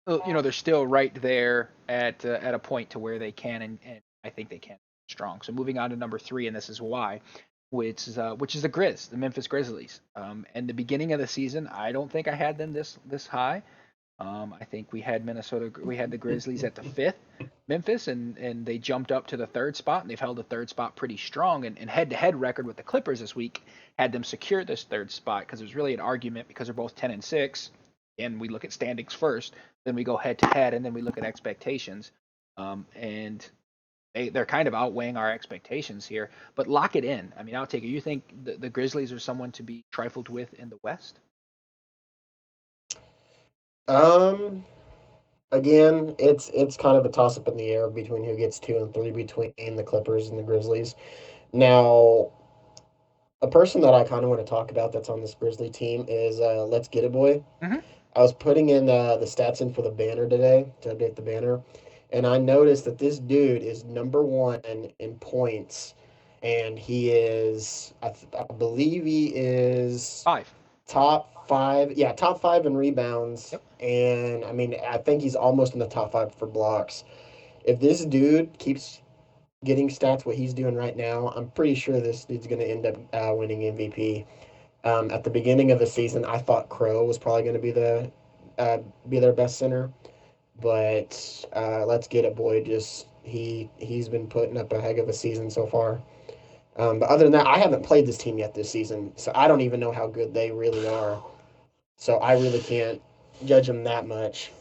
They're still right there at a point to where they can, and I think they can strong. So moving on to number 3, and this is why, which is the Memphis Grizzlies. And the beginning of the season, I don't think I had them this high. I think we had the Grizzlies at the 5th, Memphis, and they jumped up to the 3rd spot, and they've held the 3rd spot pretty strong. And head-to-head record with the Clippers this week had them secure this 3rd spot because there's really an argument because they're both 10-6, and we look at standings first, then we go head-to-head, and then we look at expectations. And they're kind of outweighing our expectations here. But lock it in. I mean, I'll take it. You think the Grizzlies are someone to be trifled with in the West? Um, Again, it's kind of a toss up in the air between who gets 2 and 3 between the Clippers and the Grizzlies. Now, a person that I kind of want to talk about that's on this Grizzly team is Let's Get It Boy. Mm-hmm. I was putting in the stats in for the banner today to update the banner, and I noticed that this dude is number 1 in points, and he is I believe he is 5. top 5. Yeah, top 5 in rebounds, Yep. and I mean I think he's almost in the top 5 for blocks. If this dude keeps getting stats what he's doing right now, I'm pretty sure this dude's going to end up winning MVP. At the beginning of the season, I thought Crow was probably going to be their best center, but Let's Get It Boy just he's been putting up a heck of a season so far. But other than that, I haven't played this team yet this season, so I don't even know how good they really are. So I really can't judge them that much.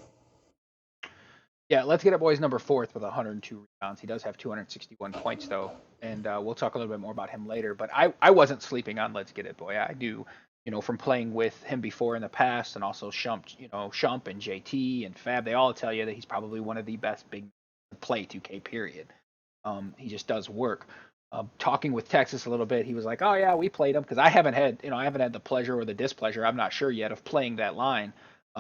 Yeah, Let's Get It Boy's number 4th with 102 rebounds. He does have 261 points, though, and we'll talk a little bit more about him later. But I wasn't sleeping on Let's Get It Boy. I do, from playing with him before in the past, and also Shump and JT and Fab. They all tell you that he's probably one of the best big to play 2K. Period. He just does work. Talking with Texas a little bit, he was like, "Oh yeah, we played him," because I haven't had the pleasure or the displeasure. I'm not sure yet of playing that line.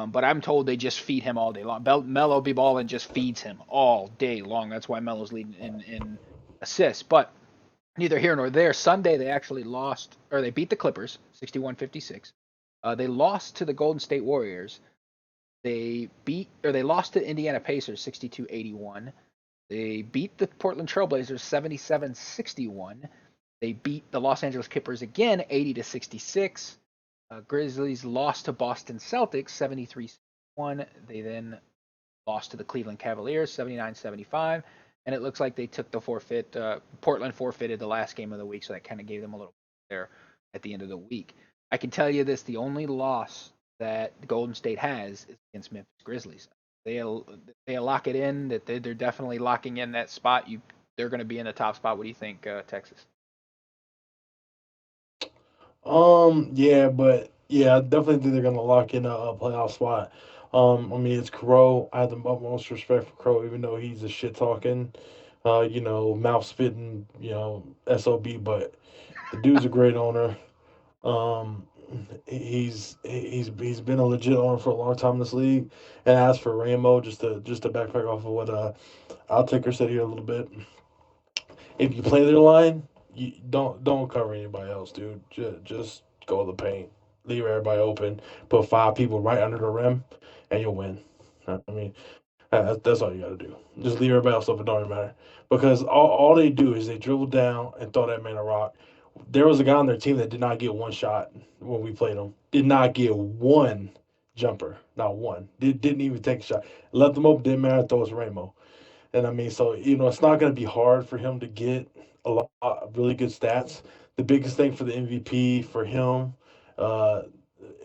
But I'm told they just feed him all day long. Melo B. Ballin just feeds him all day long. That's why Melo's leading in assists. But neither here nor there. Sunday they actually lost, or they beat the Clippers 61-56. They lost to the Golden State Warriors. They lost to Indiana Pacers 62-81. They beat the Portland Trailblazers 77-61. They beat the Los Angeles Clippers again 80-66. Grizzlies lost to Boston Celtics 73-61. They then lost to the Cleveland Cavaliers 79-75. And it looks like they took the forfeit. Portland forfeited the last game of the week, so that kind of gave them a little there at the end of the week. I can tell you this: the only loss that Golden State has is against Memphis Grizzlies. They lock it in. That they're definitely locking in that spot. They're going to be in the top spot. What do you think, Texas? Yeah, but yeah, I definitely think they're gonna lock in a playoff spot. I mean, it's Crow. I have the utmost respect for Crow, even though he's a shit talking, mouth spitting, SOB. But the dude's a great owner. Um, he's been a legit owner for a long time in this league. And as for Rambo, just to backpack off of what Outtaker said here a little bit, if you play their line, you don't cover anybody else, dude. Just go to the paint, leave everybody open, put five people right under the rim, and you'll win. I mean, that's all you got to do. Just leave everybody else open. Don't even matter because all they do is they dribble down and throw that man a rock. There was a guy on their team that did not get one shot when we played him. Did not get one jumper, not one. Didn't even take a shot. Left them open. Didn't matter. Throw us Rainbow. And I mean, so it's not going to be hard for him to get a lot of really good stats. The biggest thing for the MVP for him uh,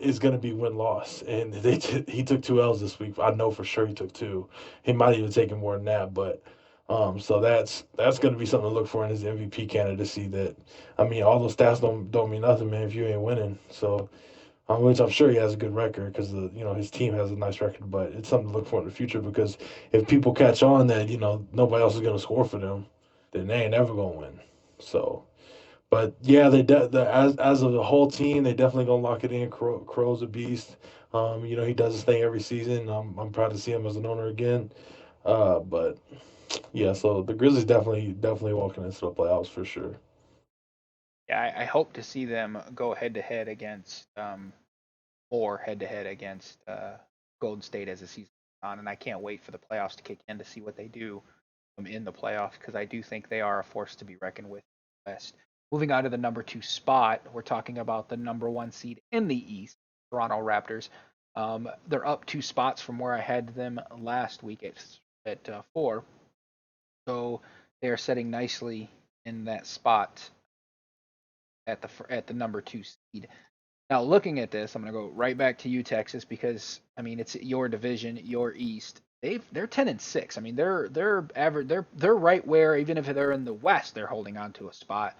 is going to be win loss, and he took two L's this week. I know for sure he took two. He might even take more than that, but so that's going to be something to look for in his MVP candidacy. That I mean, all those stats don't mean nothing, man, if you ain't winning. So which I'm sure he has a good record because his team has a nice record, but it's something to look for in the future because if people catch on that nobody else is going to score for them, then they ain't ever going to win. So, but yeah, as of the whole team, they definitely going to lock it in. Crow's a beast. He does his thing every season. I'm proud to see him as an owner again. But yeah, so the Grizzlies definitely walking into the playoffs for sure. Yeah, I hope to see them go head to head against or head to head against Golden State as the season goes on, and I can't wait for the playoffs to kick in to see what they do in the playoffs because I do think they are a force to be reckoned with in the West. Moving on to the number 2 spot, we're talking about the number 1 seed in the East, Toronto Raptors. They're up 2 spots from where I had them last week at 4, so they are setting nicely in that spot at the number 2 seed. Now, looking at this, I'm going to go right back to you, Texas, because I mean it's your division, your East. They're 10-6. I mean they're average. They're right where even if they're in the West, they're holding on to a spot.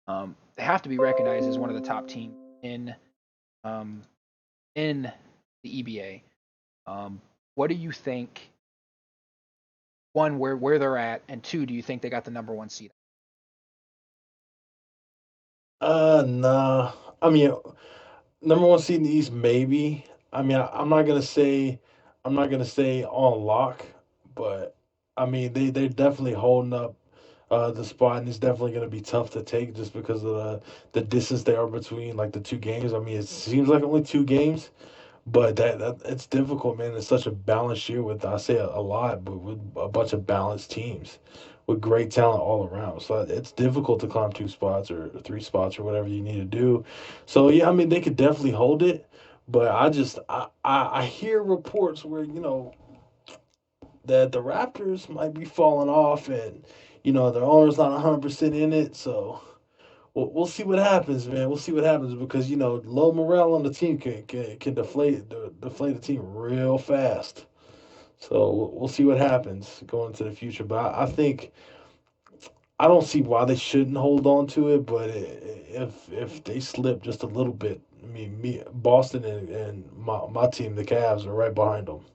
They have to be recognized as one of the top teams um, in the EBA. What do you think? One, where they're at, and two, do you think they got the number 1 seed? Nah. I mean, number one seed in the East, maybe. I mean, I'm not gonna say on lock, but I mean, they're definitely holding up the spot, and it's definitely gonna be tough to take just because of the distance they are between like the two games. I mean, it seems like only two games, but that it's difficult, man. It's such a balanced year with I say a lot, but with a bunch of balanced teams with great talent all around. So it's difficult to climb two spots or three spots or whatever you need to do. So yeah, I mean they could definitely hold it, but I hear reports where that the Raptors might be falling off and their owner's not 100% in it. So we'll see what happens, man. We'll see what happens because low morale on the team can deflate the team real fast. So we'll see what happens going into the future. But I think I don't see why they shouldn't hold on to it. But if they slip just a little bit, I mean, me Boston and my team, the Cavs, are right behind them.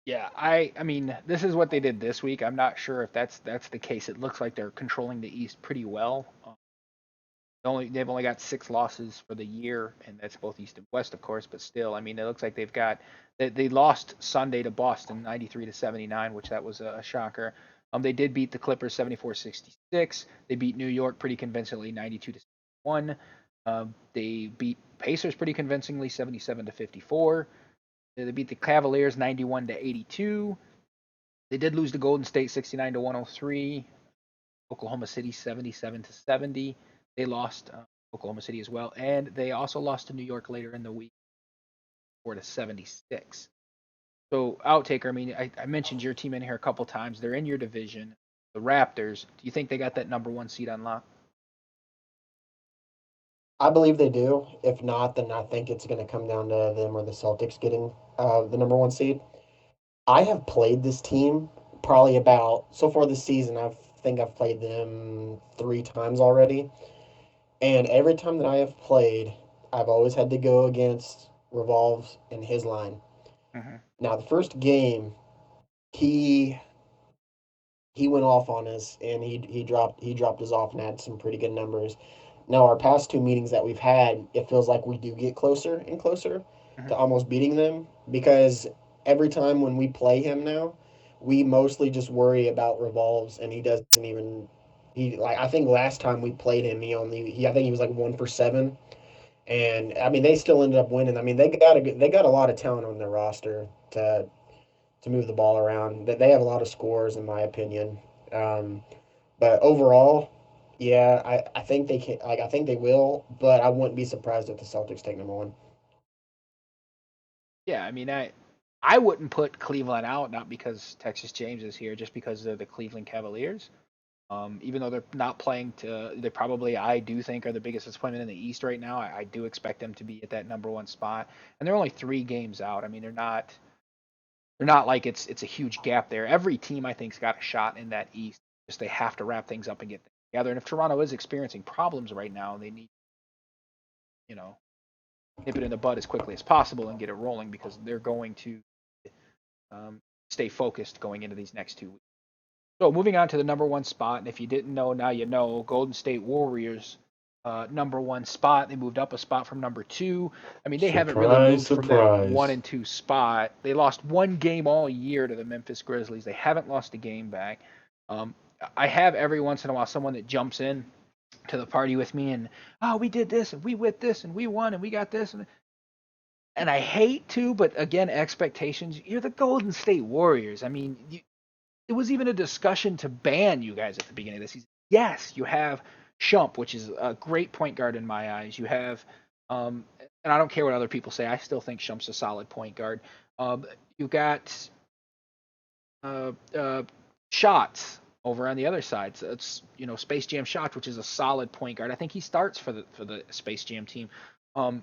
Yeah, I mean, this is what they did this week. I'm not sure if that's the case. It looks like they're controlling the East pretty well. They've only got 6 losses for the year, and that's both East and West, of course. But still, I mean, it looks like they lost Sunday to Boston 93-79, which that was a shocker. They did beat the Clippers 74-66. They beat New York pretty convincingly 92-61. They beat Pacers pretty convincingly 77-54. They beat the Cavaliers 91-82. They did lose to Golden State 69-103. Oklahoma City 77-70. They lost Oklahoma City as well, and they also lost to New York later in the week 4-76. So Outtaker, I mean, I mentioned your team in here a couple times. They're in your division, the Raptors. Do you think they got that number 1 seed unlocked? I believe they do. If not, then I think it's going to come down to them or the Celtics getting the number 1 seed. I have played this team probably about so far this season. I think I've played them 3 times already, and every time that I have played, I've always had to go against Revolves and his line. Mhm. Now, the first game, he went off on us, and he dropped us off and had some pretty good numbers. Now, our past two meetings that we've had, it feels like we do get closer and closer to Mhm. almost beating them, because every time when we play him now, we mostly just worry about revolves, and he doesn't even. He like I think last time we played him, I think he was like 1 for 7, and I mean they still ended up winning. I mean they got a lot of talent on their roster to move the ball around. That they have a lot of scores in my opinion. Um, but overall, yeah, I think they can. Like I think they will, but I wouldn't be surprised if the Celtics take number 1. Yeah, I mean, I wouldn't put Cleveland out, not because Texas James is here, just because they're the Cleveland Cavaliers. Even though they're not playing to, they probably I do think are the biggest disappointment in the East right now. I do expect them to be at that number 1 spot, and they're only 3 games out. I mean, they're not like it's a huge gap there. Every team I think's got a shot in that East. Just they have to wrap things up and get things together. And if Toronto is experiencing problems right now, they need, you know nip it in the bud as quickly as possible and get it rolling because they're going to stay focused going into these next 2 weeks. So moving on to the number 1 spot, and if you didn't know, now you know. Golden State Warriors, number 1 spot. They moved up a spot from number 2. I mean, they haven't really Surprise, moved from that 1 surprise. and 2 spot. They lost 1 game all year to the Memphis Grizzlies. They haven't lost a game back. Um, I have every once in a while someone that jumps in to the party with me and, oh, we did this and we with this and we won and we got this, and I hate to, but again, expectations. You're the Golden State Warriors. I mean, it was even a discussion to ban you guys at the beginning of the season. Yes, you have Shump, which is a great point guard in my eyes. You have, and I don't care what other people say. I still think Shump's a solid point guard. You got uh, uh, Shots over on the other side. So it's Space Jam Shots, which is a solid point guard. I think he starts for the Space Jam team. Um,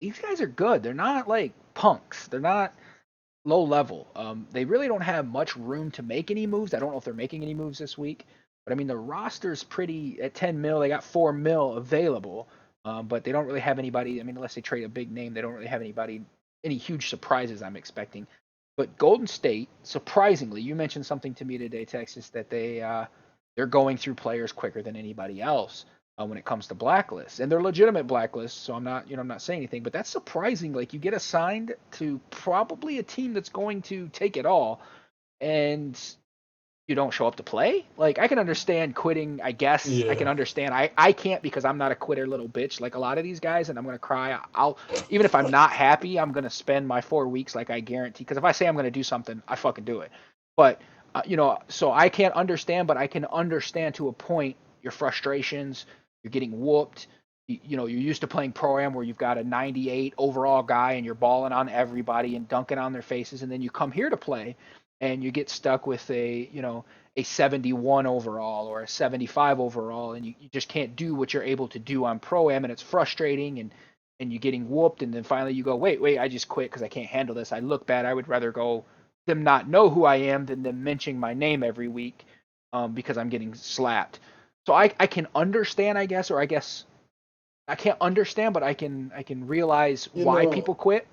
these guys are good. They're not like punks. They're not low level. They really don't have much room to make any moves. I don't know if they're making any moves this week, but I mean the roster's pretty at 10 mil. They got 4 mil available, but they don't really have anybody. I mean, unless they trade a big name, they don't really have any huge surprises. I'm expecting. But Golden State, surprisingly, you mentioned something to me today, Texas, that they're going through players quicker than anybody else when it comes to blacklists, and they're legitimate blacklists. So I'm not saying anything, but that's surprising. Like you get assigned to probably a team that's going to take it all, and you don't show up to play. Like I can understand quitting. I guess I Yeah. can understand. I can't because I'm not a quitter little bitch like a lot of these guys, and I'm gonna cry. I'll Even if I'm not happy, I'm gonna spend my 4 weeks like I guarantee. Because if I say I'm gonna do something, I fucking do it. But so I can't understand, but I can understand to a point your frustrations. You're getting whooped. You're used to playing pro am where you've got a 98 overall guy and you're balling on everybody and dunking on their faces, and then you come here to play and you get stuck with a 71 overall or a 75 overall, and you just can't do what you're able to do on pro am, and it's frustrating, and you're getting whooped, and then finally you go, wait, I just quit because I can't handle this. I look bad. I would rather go them not know who I am than them mentioning my name every week, because I'm getting slapped. So I can understand, I guess, or I guess I can't understand, but I can realize You why know, people quit.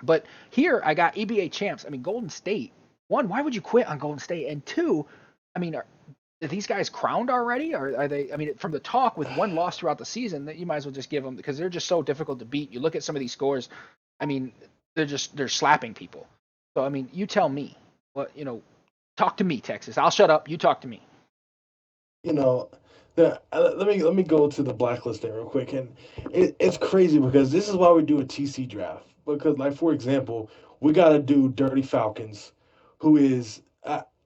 But here I got EBA champs. I mean, Golden State. One, why would you quit on Golden State? And two, I mean, are these guys crowned already? Or are they? I mean, from the talk with one loss throughout the season, that you might as well just give them because they're just so difficult to beat. You look at some of these scores. I mean, they're slapping people. So I mean, you tell me. Talk to me, Texas. I'll shut up. You talk to me. you know, let me go to the blacklist there real quick, and it's crazy because this is why we do a TC draft. Because, like for example, we got to do Dirty Falcons, who is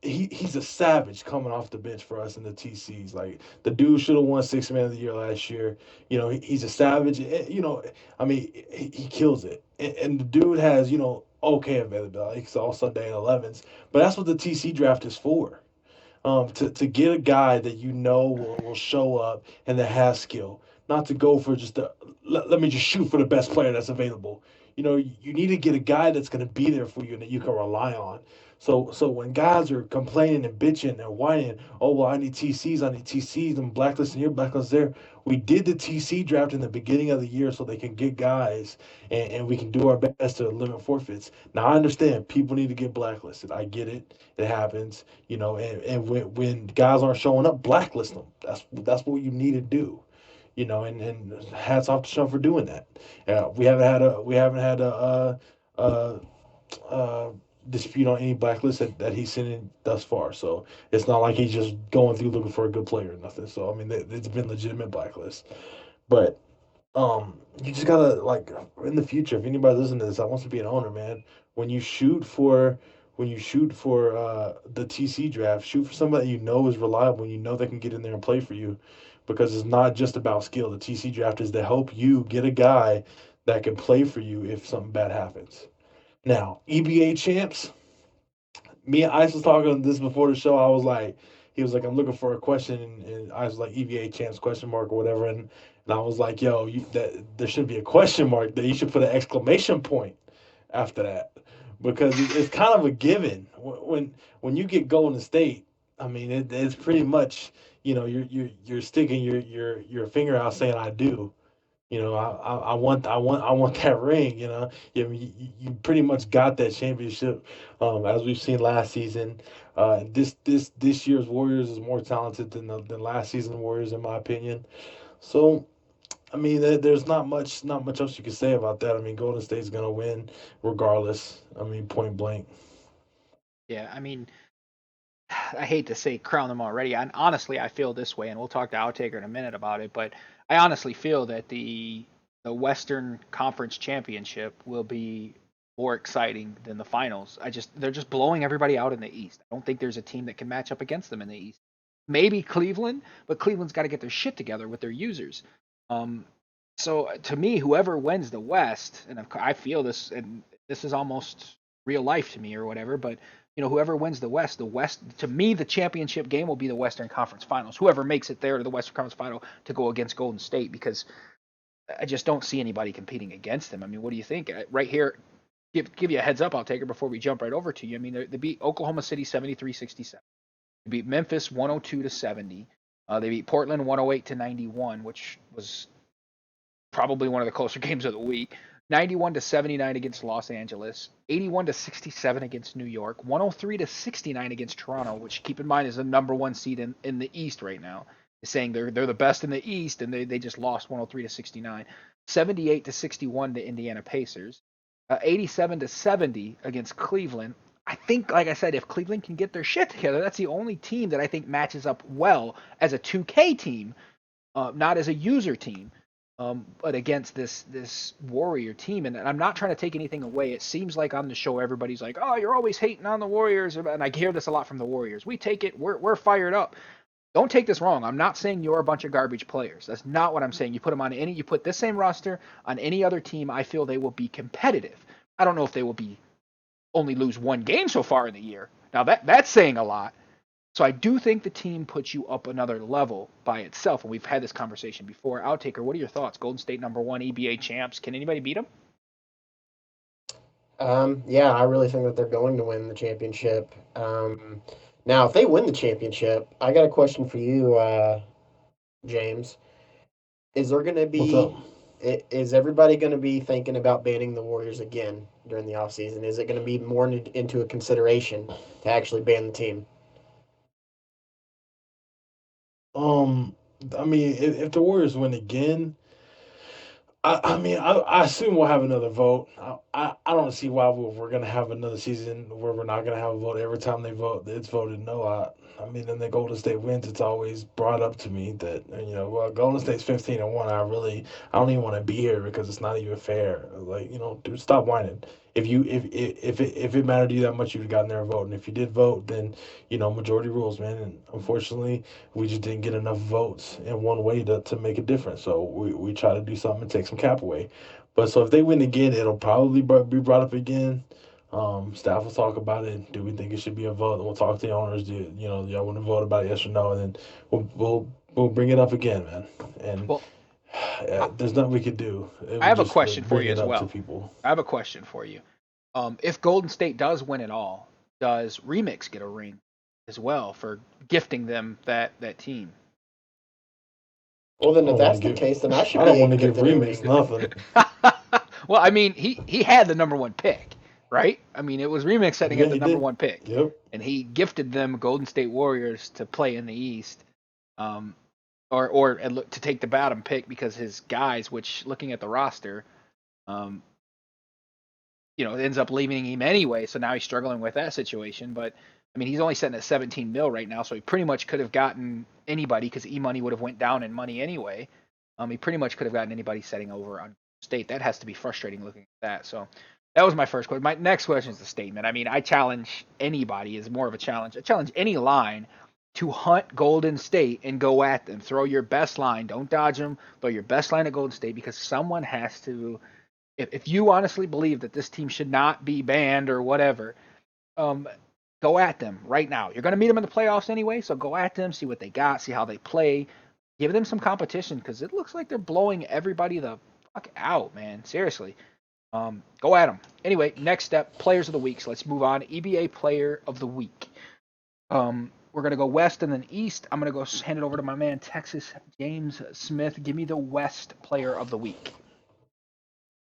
he's a savage coming off the bench for us in the TCs. Like the dude should have won Sixth Man of the Year last year. He's a savage. I mean, he kills it, and the dude has okay availability. It's all Sunday and 11s, but that's what the TC draft is for, to get a guy that will show up and that has skill, not to go for just let me just shoot for the best player that's available. you need to get a guy that's going to be there for you and that you can rely on. So when guys are complaining and bitching and whining, oh well, I need TCs, I'm blacklisting here, blacklisting there. We did the TC draft in the beginning of the year so they can get guys and we can do our best to limit forfeits. Now I understand people need to get blacklisted. I get it. It happens, and when guys aren't showing up, blacklist them. That's what you need to do, and hats off to Sean for doing that. We haven't had a uh, dispute on any blacklist that he's seen in thus far. So it's not like he's just going through looking for a good player or nothing. So I mean, it's been legitimate blacklist. But you just gotta like in the future, if anybody listening to this, I wants to be an owner, man. When you shoot for the TC draft, shoot for somebody you know is reliable. You know they can get in there and play for you, because it's not just about skill. The TC draft is to help you get a guy that can play for you if something bad happens. Now, EBA champs, me and Ice was talking this before the show. I was like, he was like, I'm looking for a question, and I was like, EVA champs question mark or whatever, and I was like, yo, that there should be a question mark. That you should put an exclamation point after that, because it's kind of a given when you get Golden State. I mean, it's pretty much you're sticking your finger out saying I do. I want that ring. You pretty much got that championship, as we've seen last season. This year's Warriors is more talented than last season Warriors, in my opinion. So, I mean, there's not much else you can say about that. I mean, Golden State's gonna win regardless. I mean, point blank. Yeah, I mean, I hate to say crown them already. And honestly, I feel this way, and we'll talk to Outtaker in a minute about it. But I honestly feel that the Western Conference Championship will be more exciting than the finals. They're just blowing everybody out in the East. I don't think there's a team that can match up against them in the East. Maybe Cleveland, but Cleveland's got to get their shit together with their users. Um, so to me, whoever wins the West, and I feel this, and this is almost real life to me or whatever, but whoever wins the West, to me, the championship game will be the Western Conference Finals. Whoever makes it there to the Western Conference Final to go against Golden State, because I just don't see anybody competing against them. I mean, what do you think? Right here, give you a heads up, I'll take it before we jump right over to you. I mean, they beat Oklahoma City 73-67. They beat Memphis 102-70. They beat Portland 108-91, which was probably one of the closer games of the week. 91-79 against Los Angeles, 81-67 against New York, 103-69 against Toronto, which keep in mind is the number one seed in the East right now. Is saying they're the best in the East, and they just lost 103-69, 78-61 to Indiana Pacers, 87-70 against Cleveland. I think, like I said, if Cleveland can get their shit together, that's the only team that I think matches up well as a 2K team, not as a user team. But against this Warrior team, and I'm not trying to take anything away. It seems like on the show everybody's like, "Oh, you're always hating on the Warriors," and I hear this a lot from the Warriors. We take it, we're fired up. Don't take this wrong. I'm not saying you're a bunch of garbage players. That's not what I'm saying. You put this same roster on any other team, I feel they will be competitive. I don't know if they will be only lose one game so far in the year. Now that's saying a lot. So I do think the team puts you up another level by itself, and we've had this conversation before. Outtaker, what are your thoughts? Golden State #1 EBA champs. Can anybody beat them? Yeah, I really think that they're going to win the championship. Now, if they win the championship, I got a question for you, James. Is there going to What's up? be is everybody going to be thinking about banning the Warriors again during the offseason? Is it going to be more into a consideration to actually ban the team? Um, I mean, if the Warriors win again, I mean, I assume we'll have another vote. I don't see why we're going to have another season where we're not going to have a vote every time they vote. It's voted no. I mean, and the Golden State wins. It's always brought up to me that well, Golden State's 15-1. I don't even want to be here because it's not even fair. Like, dude, stop whining. If it mattered to you that much, you'd have gotten there and vote. And if you did vote, then majority rules, man. And unfortunately, we just didn't get enough votes in one way to make a difference. So we try to do something and take some cap away. But so if they win again, it'll probably be brought up again. Staff will talk about it. Do we think it should be a vote? And we'll talk to the owners. Y'all want to vote about it, yes or no? And then we'll bring it up again, man. And Well, there's nothing we could do. I have a Just question for bring you it as up to well. people. I have a question for you. If Golden State does win it all, does Remix get a ring as well for gifting them that team? Well, then I if don't want that's to the case, then I give. should I don't be want to give gifted a Remix ring. nothing. Well, I mean, he had the number one pick, right? I mean, it was Remix setting Yeah, up the he number did. one pick, Yep. and he gifted them Golden State Warriors to play in the East, um, or to take the bottom pick because his guys, which looking at the roster, um, ends up leaving him anyway. So now he's struggling with that situation. But I mean, he's only sitting at 17 mil right now, so he pretty much could have gotten anybody because E-money would have went down in money anyway. He pretty much could have gotten anybody setting over on State. That has to be frustrating looking at that. So that was my first question. My next question is a statement. I mean, I challenge anybody is more of a challenge. I challenge any line to hunt Golden State and go at them. Throw your best line. Don't dodge them. Throw your best line at Golden State because someone has to. If you honestly believe that this team should not be banned or whatever, um, go at them right now. You're going to meet them in the playoffs anyway, so go at them, see what they got, see how they play, give them some competition because it looks like they're blowing everybody the fuck out, man. Seriously. Go at them. Anyway, next step, players of the week. So let's move on. EBA player of the week. We're gonna go west and then east. I'm gonna go hand it over to my man Texas James Smith. Give me the West player of the week.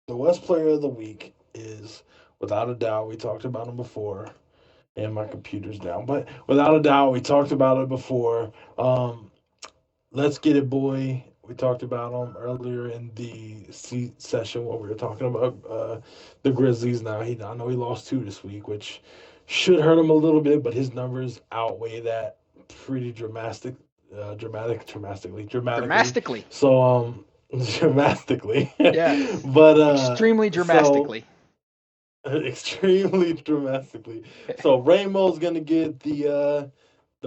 The West Player of the Week is, without a doubt, we talked about him before, and my computer's down. But without a doubt, we talked about it before. Let's get it, boy. We talked about him earlier in the session when we were talking about the Grizzlies. I know he lost 2 this week, which should hurt him a little bit, but his numbers outweigh that pretty dramatically. Dramatically. So dramatically, Yeah. but Extremely so dramatically. extremely dramatically. So Rainbow's gonna get the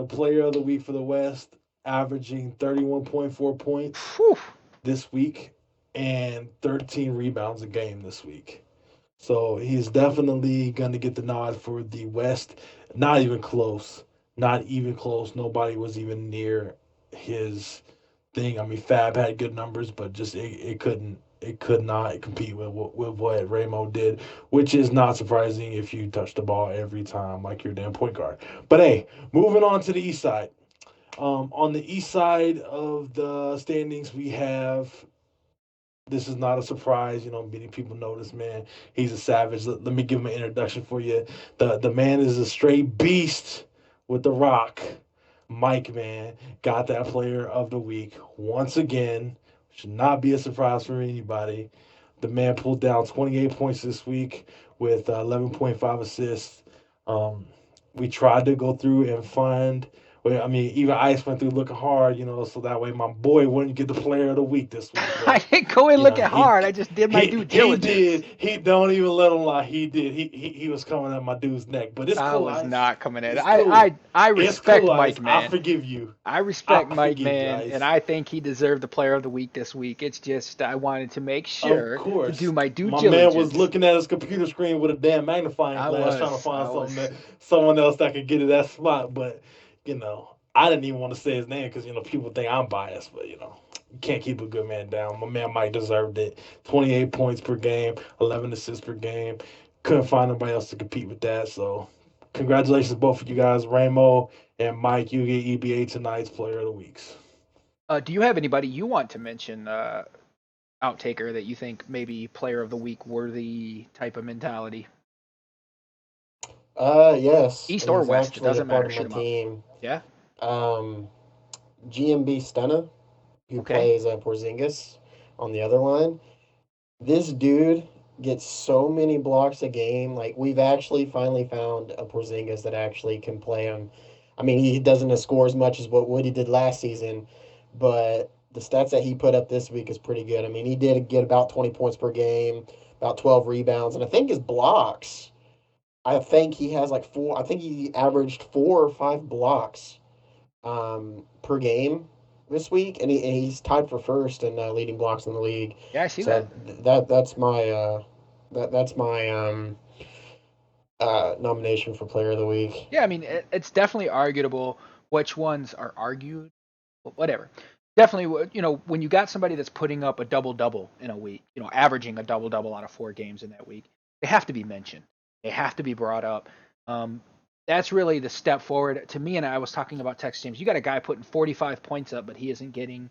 Player of the Week for the West, averaging 31.4 points Whew. this week and 13 rebounds a game this week. So he's definitely going to get the nod for the West. Not even close. Not even close. Nobody was even near his thing. I mean, Fab had good numbers, but just it could not compete with what Ramo did, which is not surprising if you touch the ball every time like your damn point guard. But hey, moving on to the East side. On the East side of the standings, we have. This is not a surprise, many people know this man. He's a savage. Let me give him an introduction for you. The man is a straight beast with the rock. Mike, man, got that Player of the Week once again. Should not be a surprise for anybody. The man pulled down 28 points this week with 11.5 assists. We tried to go through and find. Well, I mean, even Ice went through looking hard, so that way my boy wouldn't get the Player of the Week this week. I But didn't go in looking he hard. I just did my due he diligence. did. He don't even let him lie. He did. He was coming at my dude's neck. But it's I cool, was Ice. not coming in. It's cool. I It's respect cool, Ice. Mike, I man. forgive you. I I respect Mike, forgive you, man, and Ice. I think he deserved the Player of the Week this week. It's just I wanted to make Of sure to do course. my due My man was diligence. looking at his computer screen with a damn magnifying I glass trying to was. find someone else that could get to that spot. But, I didn't even want to say his name because, people think I'm biased. But, you can't keep a good man down. My man Mike deserved it. 28 points per game, 11 assists per game. Couldn't find nobody else to compete with that. So, congratulations, both of you guys. Ramo and Mike, you get EBA Tonight's Player of the Weeks. Do you have anybody you want to mention, outtaker, that you think maybe Player of the Week worthy type of mentality? Yes. East And or he's West, it actually a doesn't part matter. of Shoot my him up. team. Yeah. GMB Stunna, who Okay. plays Porzingis on the other line. This dude gets so many blocks a game. Like, we've actually finally found a Porzingis that actually can play him. I mean, he doesn't score as much as what Woody did last season, but the stats that he put up this week is pretty good. I mean, he did get about 20 points per game, about 12 rebounds, and I think his blocks, I think he has like four, I think he averaged 4 or 5 blocks per game this week, and he's tied for first in leading blocks in the league. Yeah, I see So that. that's my that's my nomination for Player of the Week. Yeah, I mean, it's definitely arguable which ones are argued. Whatever. definitely, when you got somebody that's putting up a double-double in a week, averaging a double-double out of 4 games in that week, they have to be mentioned. They have to be brought up. Um, that's really the step forward to me. And I was talking about Texas James. You got a guy putting 45 points up, but he isn't getting,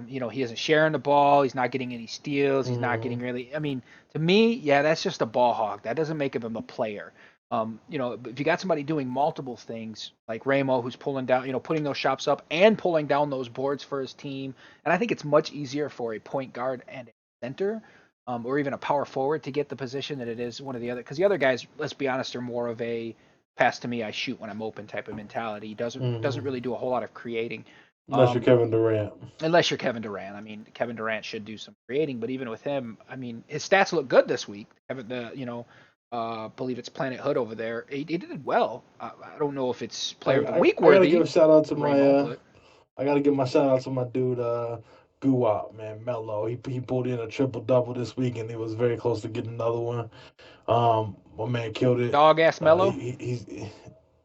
he isn't sharing the ball. He's not getting any steals. He's not getting really. I mean, to me, yeah, that's just a ball hog. That doesn't make him a player. If you got somebody doing multiple things like Ramo, who's pulling down, putting those shots up and pulling down those boards for his team, and I think it's much easier for a point guard and a center, or even a power forward to get the position than it is one of the other. Because the other guys, let's be honest, are more of a pass to me, I shoot when I'm open type of mentality. He doesn't really do a whole lot of creating. Unless you're Kevin Durant. Unless you're Kevin Durant. I mean, Kevin Durant should do some creating, but even with him, I mean, his stats look good this week. Believe it's Planet Hood over there. He did well. I don't know if it's Player of the Week worthy. I gotta give a shout out to Ramo, I gotta give my shout out to my dude, Guwap, man, Melo. He pulled in a triple double this week, and he was very close to getting another one. My man killed it. Dog ass Melo. He's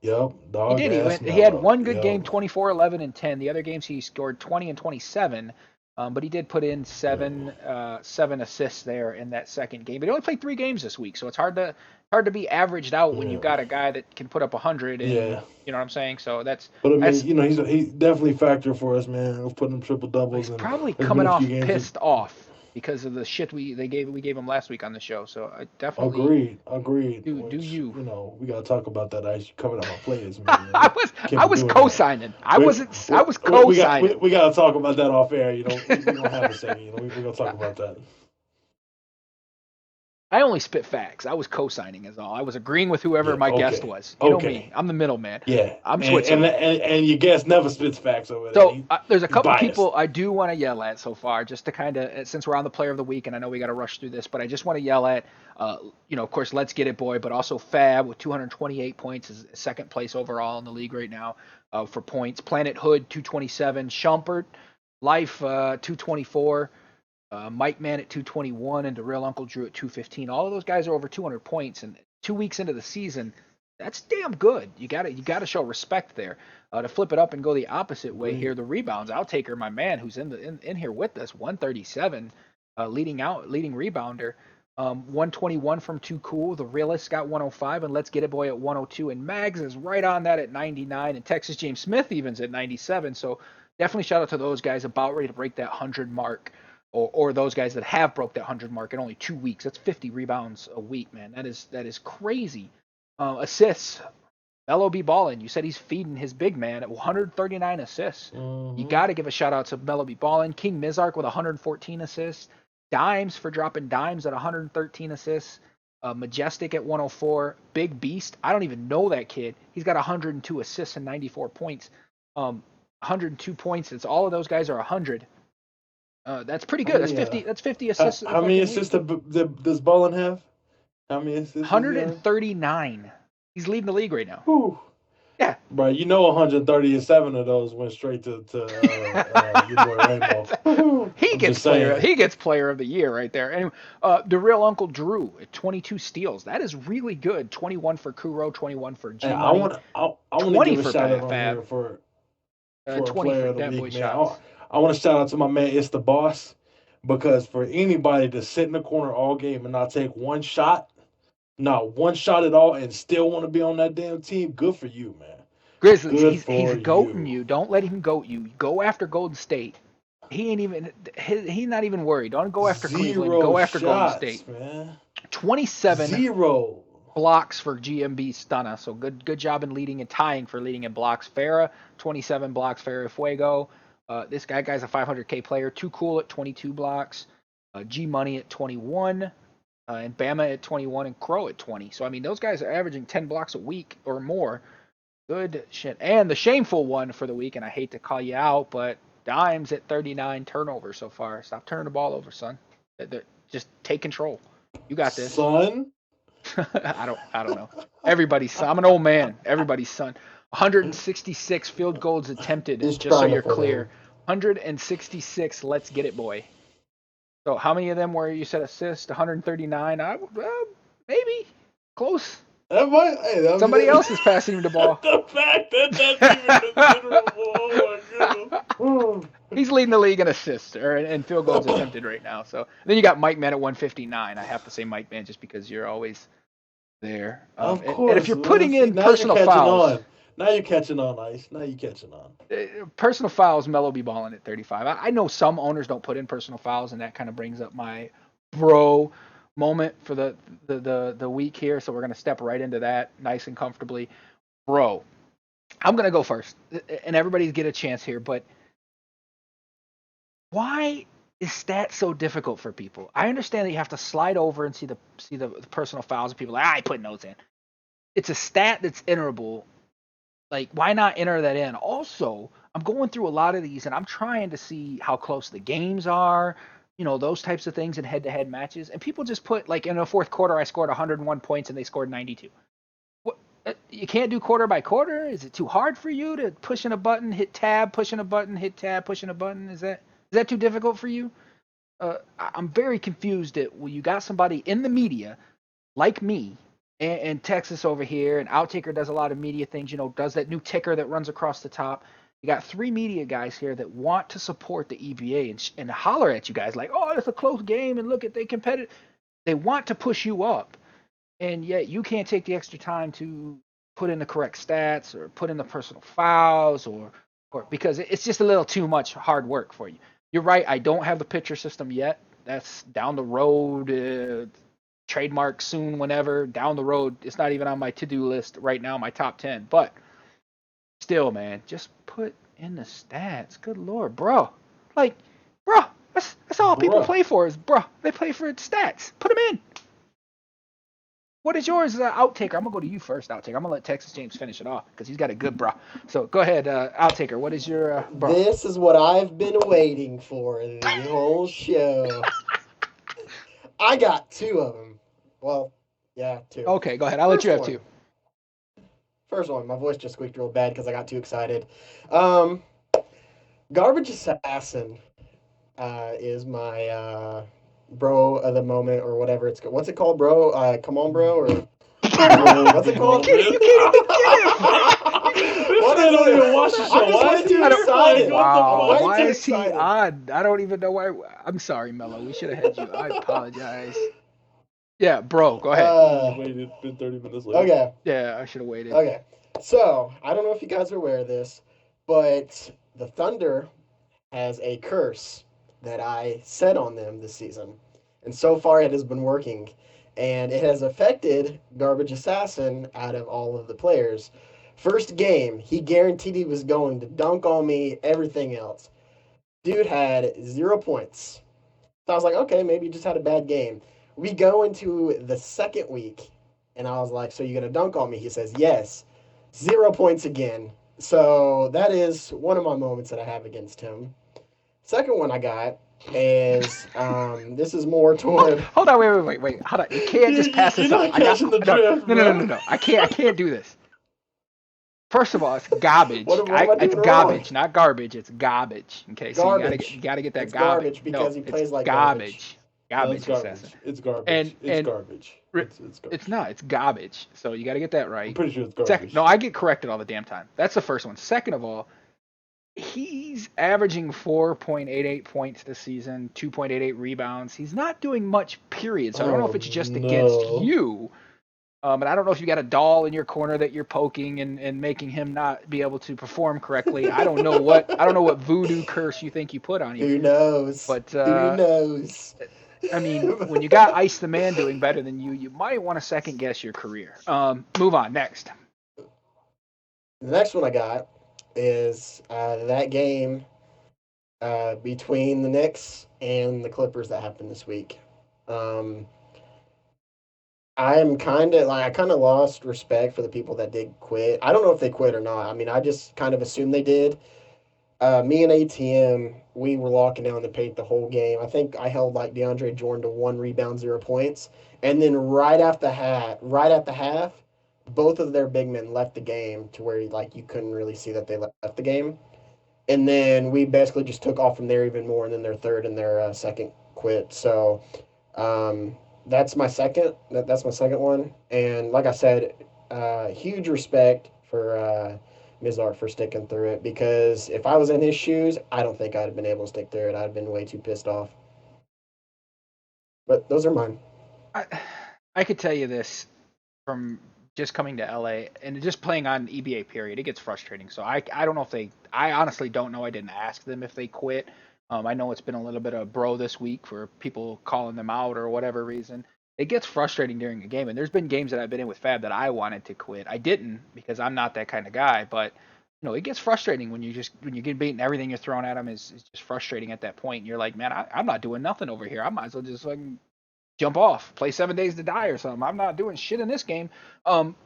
yep, He dog did. ass. He had one good Yep. game, 24, 11, and 10. The other games he scored 20 and 27. But he did put in seven assists there in that second game. But he only played 3 games this week, so it's hard to be averaged out when you've got a guy that can put up 100. And, Yeah. You know what I'm saying? So that's. But I mean, he's definitely a factor for us, man. We're putting him triple doubles. He's probably coming off pissed off because of the shit we gave him last week on the show. So I definitely agreed. Do Which, you? We gotta talk about that. I coming out my players, man. I was co-signing. I was co-signing. We gotta talk about that off air. We don't have a second. We're gonna talk about that. I only spit facts. I was co-signing is all. I was agreeing with whoever my guest was. You know me. I'm the middleman. Yeah. I'm Switzerland. And your guest never spits facts over there. So there's a couple people I do want to yell at so far, just to kind of, since we're on the Player of the Week, and I know we got to rush through this, but I just want to yell at, of course, Let's Get It Boy, but also Fab with 228 points is second place overall in the league right now for points. Planet Hood 227, Shumpert, Life 224. Mike Mann at 221 and the Real Uncle Drew at 215. All of those guys are over 200 points, and 2 weeks into the season, that's damn good. You got to show respect there. To flip it up and go the opposite way here, the rebounds. I'll take her, my man, who's in here with us, 137, leading rebounder. 121 from Too Cool. The Realist got 105, and Let's Get It Boy at 102. And Mags is right on that at 99, and Texas James Smith even's at 97. So definitely shout out to those guys about ready to break that 100 mark. Or those guys that have broke that 100 mark in only 2 weeks. That's 50 rebounds a week, man. That is crazy. Assists. Melo be balling. You said he's feeding his big man at 139 assists. Mm-hmm. You got to give a shout out to Melo be balling. King Mizark with 114 assists. Dimes for dropping dimes at 113 assists. Majestic at 104. Big Beast. I don't even know that kid. He's got 102 assists and 94 points. 102 points. It's all of those guys are 100. That's pretty good. That's 50. That's 50 assists. How many assists does Ballin have? How many assists? 139. He's leading the league right now. Whew. Yeah. Bro, 137 of those went straight to your boy Rainbow. He gets player of the year right there. Anyway, the Real Uncle Drew at 22 steals. That is really good. 21 for Kuro, 21 for G. I want to give a shout out on here for 20 player for of the that boy week, man. shots. I want to shout out to my man, It's the Boss, because for anybody to sit in the corner all game and not take one shot, not one shot at all, and still want to be on that damn team, good for you, man. Grizzlies, he's goating you. Don't let him goat you. Go after Golden State. He's not even worried. Don't go after Cleveland. Go after Golden State. Man. 27 blocks for GMB Stunna. So good job in leading and tying for leading in blocks. Farah, 27 blocks. Farah Fuego. This guy's a 500K player. Too Cool at 22 blocks. G Money at 21. And Bama at 21 and Crow at 20. So, I mean, those guys are averaging 10 blocks a week or more. Good shit. And the shameful one for the week, and I hate to call you out, but Dimes at 39 turnovers so far. Stop turning the ball over, son. Just take control. You got this. Son? I don't know. Everybody's son. I'm an old man. Everybody's son. 166 field goals attempted, just so you're clear. 166, Let's Get It Boy. So how many of them were you said assist? 139? Maybe. Close. That might. Hey, that Somebody else is passing him the ball. The fact that that's even considerable. Oh my goodness. He's leading the league in assists and field goals attempted right now. So then you got Mike Mann at 159. I have to say Mike Mann just because you're always there. Of And if course, you're man. putting See, in now you're personal catching fouls, on. Now you're catching on, Ice. Now you're catching on. personal fouls, Melo be balling at 35. I know some owners don't put in personal fouls, and that kind of brings up my bro moment for the week here. So we're gonna step right into that nice and comfortably. Bro, I'm gonna go first, and everybody get a chance here. But why is stats so difficult for people? I understand that you have to slide over and see the personal fouls, and people are like, I putting those in. It's a stat that's enterable. Like, why not enter that in? Also, I'm going through a lot of these and I'm trying to see how close the games are, those types of things in head to head matches. And people just put, like, in the fourth quarter, I scored 101 points and they scored 92. What? You can't do quarter by quarter? Is it too hard for you to push in a button, hit tab, pushing a button, hit tab, pushing a button? Is that too difficult for you? I'm very confused that when you got somebody in the media like me and Texas over here, and Outtaker does a lot of media things, does that new ticker that runs across the top. You got 3 media guys here that want to support the EBA and holler at you guys like, oh, it's a close game, and look at they competitive. They want to push you up, and yet you can't take the extra time to put in the correct stats or put in the personal fouls or because it's just a little too much hard work for you. You're right. I don't have the pitcher system yet. That's down the road. Trademark soon, whenever down the road. It's not even on my to-do list right now, my top 10. But still, man, just put in the stats. Good lord, bro. Like, bro, that's all people Bruh. play for is, bro. They play for stats. Put them in. What is yours, Outtaker? I'm gonna go to you first, Outtaker. I'm gonna let Texas James finish it off because he's got a good bro. So go ahead, Outtaker. What is your bro? This is what I've been waiting for the whole show. I got 2 of them. Well, yeah, 2. Okay, go ahead. I'll let you have First 2. First one, my voice just squeaked real bad because I got too excited. Garbage Assassin is my bro of the moment or whatever it's called. What's it called, bro? Come on, bro, or what's it called? You can't even get him. What I is don't it? even watch the show. I'm just Why way is too he excited. here? Like, Wow, I'm way why too is he excited. odd? I don't even know why. I'm sorry, Mello. We should have had you. I apologize. Yeah, bro, go ahead. Wait, it's been 30 minutes later. Okay. Yeah, I should have waited. Okay. So, I don't know if you guys are aware of this, but the Thunder has a curse that I set on them this season. And so far it has been working. And it has affected Garbage Assassin out of all of the players. First game, he guaranteed he was going to dunk on me, everything else. Dude had 0 points. So I was like, okay, maybe he just had a bad game. We go into the second week, and I was like, so you're going to dunk on me? He says, yes. 0 points again. So that is one of my moments that I have against him. Second one I got is this is more toward. Hold on, wait. Hold on. You can't just pass this You're up. not catching the drift, No. bro. I can't do this. First of all, it's garbage. What am I It's doing garbage, wrong? not garbage. It's garbage. Okay, so Garbage. you gotta get that It's garbage because No, he it's plays like garbage. No, it's Garbage assassin. garbage. It's garbage. And It's garbage. It's garbage. it's not. It's garbage. So you gotta get that I'm right. pretty sure it's garbage. Second, no, I get corrected all the damn time. That's the first one. Second of all, he's averaging 4.88 points this season, 2.88 rebounds. He's not doing much, period. So I don't know if it's just against you. And I don't know if you got a doll in your corner that you're poking and making him not be able to perform correctly. I don't know what voodoo curse you think you put on him. Who knows? But Who knows? I mean, when you got Ice the Man doing better than you, you might want to second guess your career. Move on next. The next one I got is that game between the Knicks and the Clippers that happened this week. I kind of lost respect for the people that did quit. I don't know if they quit or not. I mean, I just kind of assumed they did. Me and ATM, we were locking down the paint the whole game. I think I held like DeAndre Jordan to 1 rebound, 0 points, and then right at the half, both of their big men left the game to where like you couldn't really see that they left the game. And then we basically just took off from there even more, and then their third and their second quit. So That's my second. That's my second one. And like I said, huge respect for Mizart for sticking through it, because if I was in his shoes, I don't think I'd have been able to stick through it. I'd have been way too pissed off. But those are mine. I, I could tell you this from just coming to LA and just playing on EBA period, it gets frustrating. So I don't know if I honestly don't know. I didn't ask them if they quit. I know it's been a little bit of bro this week for people calling them out or whatever reason. It gets frustrating during a game, and there's been games that I've been in with Fab that I wanted to quit. I didn't because I'm not that kind of guy, but it gets frustrating when you get beaten. Everything you're throwing at them is just frustrating at that point. And you're like, man, I'm not doing nothing over here. I might as well just like jump off, play 7 Days to Die or something. I'm not doing shit in this game.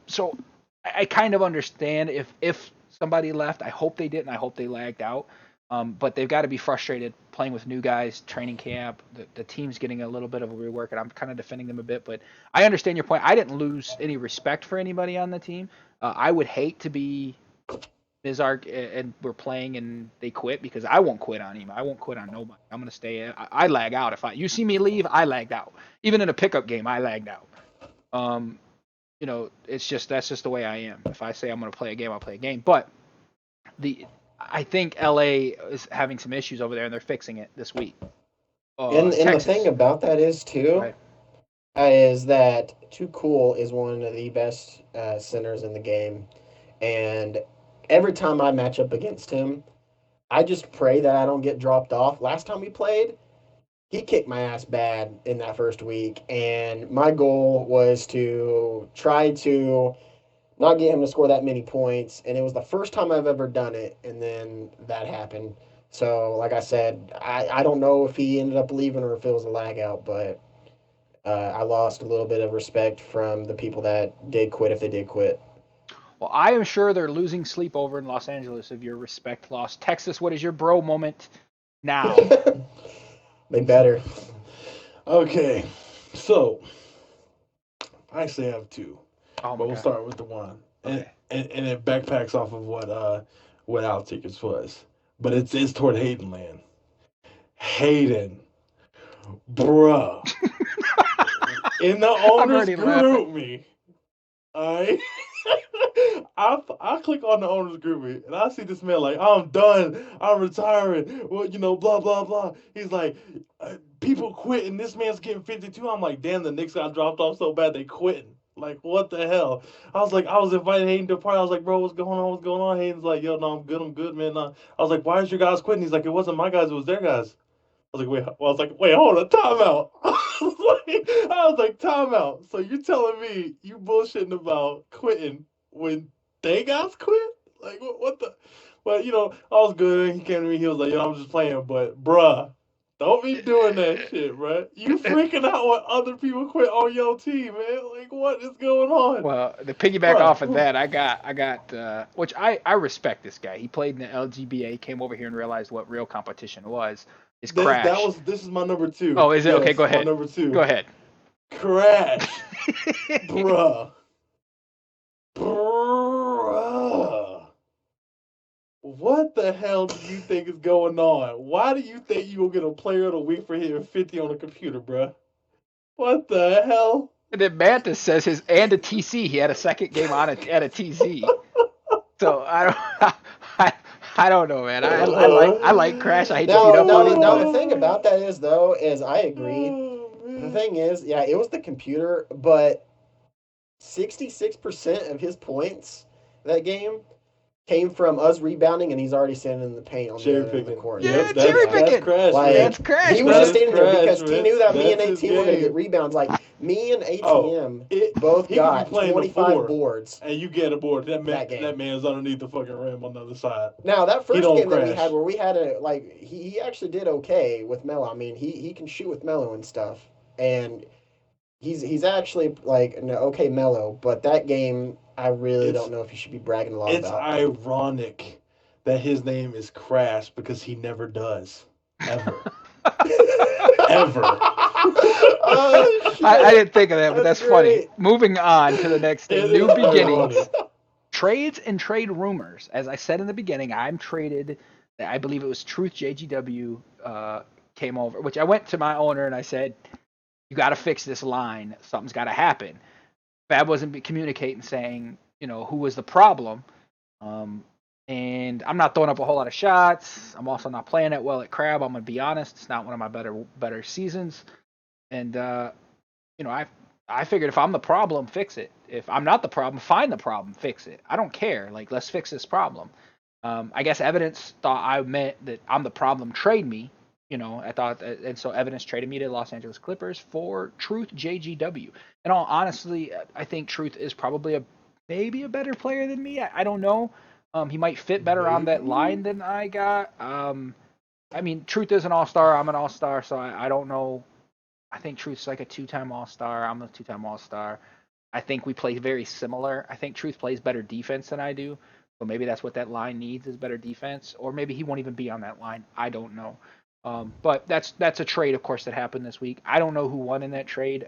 So I kind of understand if somebody left. I hope they didn't. I hope they lagged out. But they've got to be frustrated playing with new guys, training camp. The team's getting a little bit of a rework, and I'm kind of defending them a bit. But I understand your point. I didn't lose any respect for anybody on the team. I would hate to be Mizark and we're playing and they quit, because I won't quit on him. I won't quit on nobody. I'm gonna stay. I lag out if you see me leave. I lagged out. Even in a pickup game, I lagged out. Um, it's just that's just the way I am. If I say I'm gonna play a game, I'll play a game. But I think LA is having some issues over there, and they're fixing it this week. And the Texas, thing about that is too, right? is that Too Cool is one of the best centers in the game, and every time I match up against him, I just pray that I don't get dropped off. Last time we played, he kicked my ass bad in that first week, and my goal was to try to not get him to score that many points, and it was the first time I've ever done it, and then that happened. So, like I said, I don't know if he ended up leaving or if it was a lag out, but I lost a little bit of respect from the people that did quit, if they did quit. Well, I am sure they're losing sleep over in Los Angeles of your respect loss. Texas, what is your bro moment now? They better. Okay, so I actually have two, Oh but my we'll god. start with the one, Okay. and it backpacks off of what Out Tickets was, but it's toward Hayden Land. Hayden, bruh, in the I'm owners already laughing. group me. I I click on the owners group me and I see this man like, I'm done, I'm retiring. Well, blah blah blah. He's like, people quitting. This man's getting 52. I'm like, damn, the Knicks got dropped off so bad they quitting. Like, what the hell? I was inviting Hayden to a party. I was like, bro, what's going on? What's going on? Hayden's like, yo, no, I'm good, man. I was like, why is your guys quitting? He's like, it wasn't my guys, it was their guys. I was like, wait, hold on, timeout. I was like, timeout. So you're telling me you bullshitting about quitting when they guys quit? Like, what the? Well, I was good. He came to me. He was like, yo, I'm just playing. But, bruh, don't be doing that shit, bruh. You freaking out when other people quit on your team, man. Like, what is going on? Well, to piggyback off of Bruh, that, I got which I respect this guy. He played in the LGBA, came over here and realized what real competition was. Is Crash. this is my number two. Oh, is it? Okay, Yes, go my ahead. number Go two. ahead. Crash, bruh. Bruh. What the hell do you think is going on? Why do you think you will get a player of the week for hitting 50 on a computer, bruh? What the hell? And then Mantis says his and a TC. He had a second game on it at a TC. So I don't I don't know, man. I like Crash. I hate to beat Now, up now, on the, him, now but the thing about that is, though, is I agree. Oh, The man. thing is, yeah, it was the computer, but 66% of his points that game came from us rebounding, and he's already standing in the paint on the Cherry other end of the picking. court. yeah, Yep, cherry that's picking. Crash, Like, That's man. Crash, he was That just man. is standing there Crash, because he man. knew that me and That's his ATM were going to get game. rebounds. Like, me and Oh, ATM both he could be got playing the 25 four, boards and you get a board. that game. That man's underneath the fucking rim on the other side. Now, that He first don't game that we had crash. where we had he actually did okay with Melo. I mean, he can shoot with Melo and stuff. And he's actually like an okay Melo, but that game I really It's don't know if you should be bragging a lot it's about. ironic that his name is Crash because he never does. Ever. Ever. Oh shit! I didn't think of that, but that's funny. great. Moving on to the next thing. It New is beginnings. ironic. Trades and trade rumors. As I said in the beginning, I'm traded. I believe it was Truth JGW came over, which I went to my owner and I said, you got to fix this line. Something's got to happen. Fab wasn't communicating, saying, who was the problem. And I'm not throwing up a whole lot of shots. I'm also not playing that well at Crab. I'm gonna be honest. It's not one of my better seasons. And I figured if I'm the problem, fix it. If I'm not the problem, find the problem, fix it. I don't care. Like, let's fix this problem. I guess Evidence thought I meant that I'm the problem. Trade me. I thought, and so Evidence traded me to Los Angeles Clippers for Truth JGW. And all honestly, I think Truth is probably maybe a better player than me. I don't know. He might fit better on that line than I got. I mean, Truth is an all-star. I'm an all-star, so I don't know. I think Truth's like a two-time all-star. I'm a two-time all-star. I think we play very similar. I think Truth plays better defense than I do. So maybe that's what that line needs is better defense. Or maybe he won't even be on that line. I don't know. But that's a trade, of course, that happened this week. I don't know who won in that trade.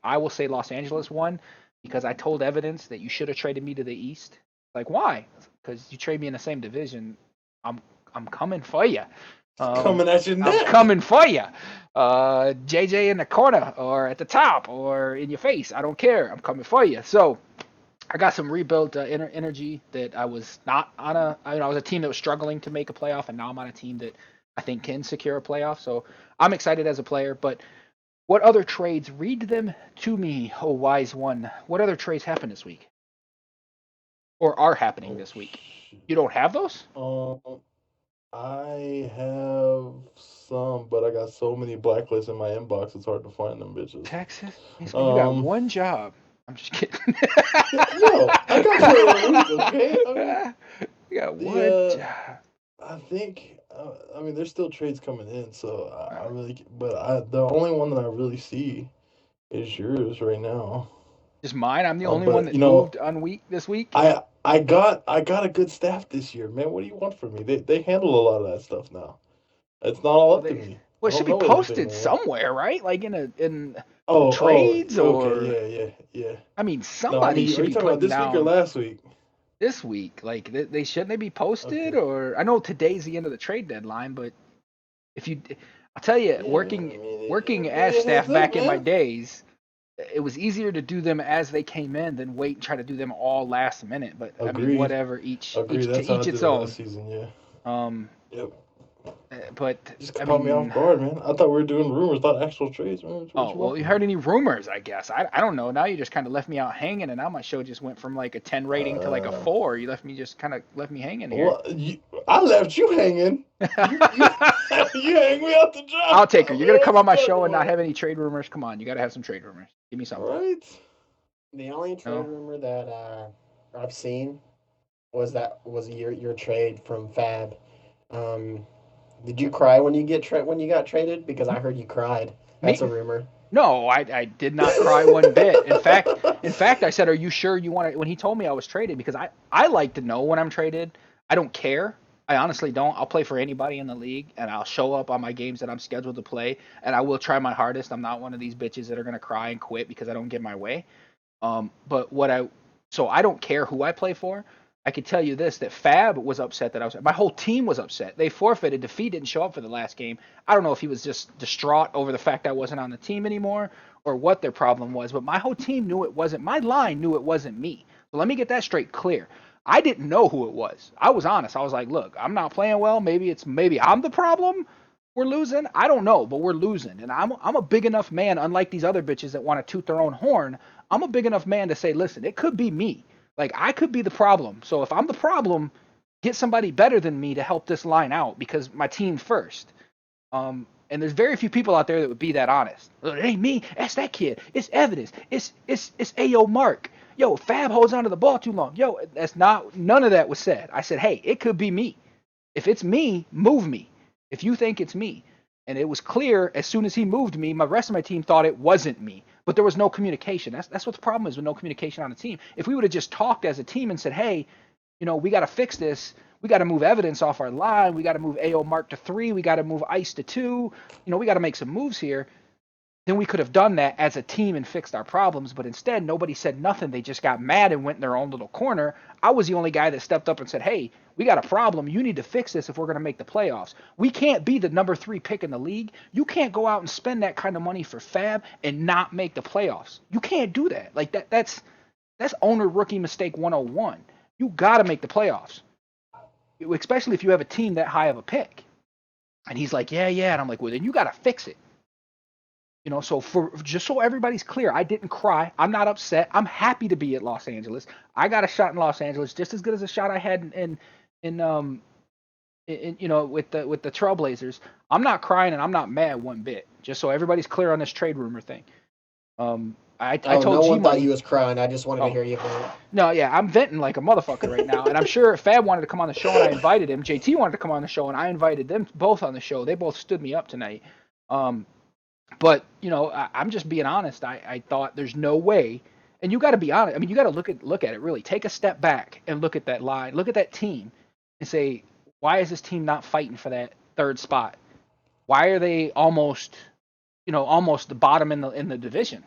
I will say Los Angeles won because I told Evidence that you should have traded me to the East. Like, why? Because you trade me in the same division. I'm coming for you. Coming at your neck. I'm coming for you. JJ in the corner or at the top or in your face. I don't care. I'm coming for you. So I got some rebuilt energy that I was not on I was a team that was struggling to make a playoff, and now I'm on a team that I think can secure a playoff. So I'm excited as a player. But what other trades? Read them to me, oh wise one. What other trades happened this week? Or are happening this week? You don't have those? I have some, but I got so many blacklists in my inbox, it's hard to find them bitches. Texas? You got one job. I'm just kidding. Yo, I got plenty of week, okay? I mean, you got one job. I think, there's still trades coming in, so I really, but the only one that I really see is yours right now. Just mine? I'm the only one that moved on this week? I got a good staff this year, man. What do you want from me? They handle a lot of that stuff now. It's not all up to me. Well, it should be posted somewhere, right? Like in trades okay, yeah. I mean, somebody should be putting this week or last week? This week, like shouldn't they be posted? Okay. Or I know today's the end of the trade deadline, but I'll tell you, working as staff back in my days, it was easier to do them as they came in than wait and try to do them all last minute. But Agreed. I mean, whatever, each its own. Season, yeah. Yep. But just caught me off guard, man. I thought we were doing rumors, not actual trades, man. Well, you heard any rumors? I guess I don't know. Now you just kind of left me out hanging, and now my show just went from like a 10 rating to like a 4. You left me hanging here. Well, I left you hanging. You hang me out the job. I'll take her. You're gonna come on my show and not have any trade rumors. Come on, you gotta have some trade rumors. Give me something. Right. The only trade rumor that I've seen was your trade from Fab. Did you cry when you got traded? Because I heard you cried. That's a rumor. No, I did not cry one bit. In fact, I said, "Are you sure you want to?" When he told me I was traded, because I like to know when I'm traded. I don't care. I honestly don't. I'll play for anybody in the league, and I'll show up on my games that I'm scheduled to play, and I will try my hardest. I'm not one of these bitches that are gonna cry and quit because I don't get my way. So I don't care who I play for. I could tell you this, that Fab was upset that my whole team was upset. They forfeited. Defeat didn't show up for the last game. I don't know if he was just distraught over the fact I wasn't on the team anymore or what their problem was, but my whole team knew it wasn't, my line knew it wasn't me. So let me get that straight clear. I didn't know who it was. I was honest. I was like, look, I'm not playing well. Maybe I'm the problem. We're losing. I don't know, but we're losing. And I'm a big enough man, unlike these other bitches that want to toot their own horn. I'm a big enough man to say, listen, it could be me. Like, I could be the problem. So if I'm the problem, get somebody better than me to help this line out because my team first. And there's very few people out there that would be that honest. It ain't me. That's that kid. It's Evidence. It's Ayo Mark. Yo, Fab holds onto the ball too long. Yo, none of that was said. I said, hey, it could be me. If it's me, move me. If you think it's me. And it was clear as soon as he moved me, my rest of my team thought it wasn't me. But there was no communication. That's what the problem is with no communication on the team. If we would have just talked as a team and said, hey, we got to fix this. We got to move Evidence off our line. We got to move AO Mark to 3. We got to move Ice to 2. We got to make some moves here. then we could have done that as a team and fixed our problems. But instead, nobody said nothing. They just got mad and went in their own little corner. I was the only guy that stepped up and said, hey, we got a problem. You need to fix this if we're going to make the playoffs. We can't be the number 3 pick in the league. You can't go out and spend that kind of money for Fab and not make the playoffs. You can't do that. Like that's owner rookie mistake 101. You got to make the playoffs, especially if you have a team that high of a pick. And he's like, yeah. And I'm like, well, then you got to fix it. So for just so everybody's clear, I didn't cry. I'm not upset. I'm happy to be at Los Angeles. I got a shot in Los Angeles just as good as a shot I had in with the Trailblazers. I'm not crying and I'm not mad one bit. Just so everybody's clear on this trade rumor thing. I told no one thought G-Money. you was crying. I just wanted to hear you vent. No, yeah, I'm venting like a motherfucker right now, and I'm sure Fab wanted to come on the show and I invited him. JT wanted to come on the show and I invited them both on the show. They both stood me up tonight. But I'm just being honest. I thought there's no way, and you got to be honest. I mean, you got to look at it really. Take a step back and look at that line. Look at that team, and say, why is this team not fighting for that 3rd spot? Why are they almost the bottom in the division?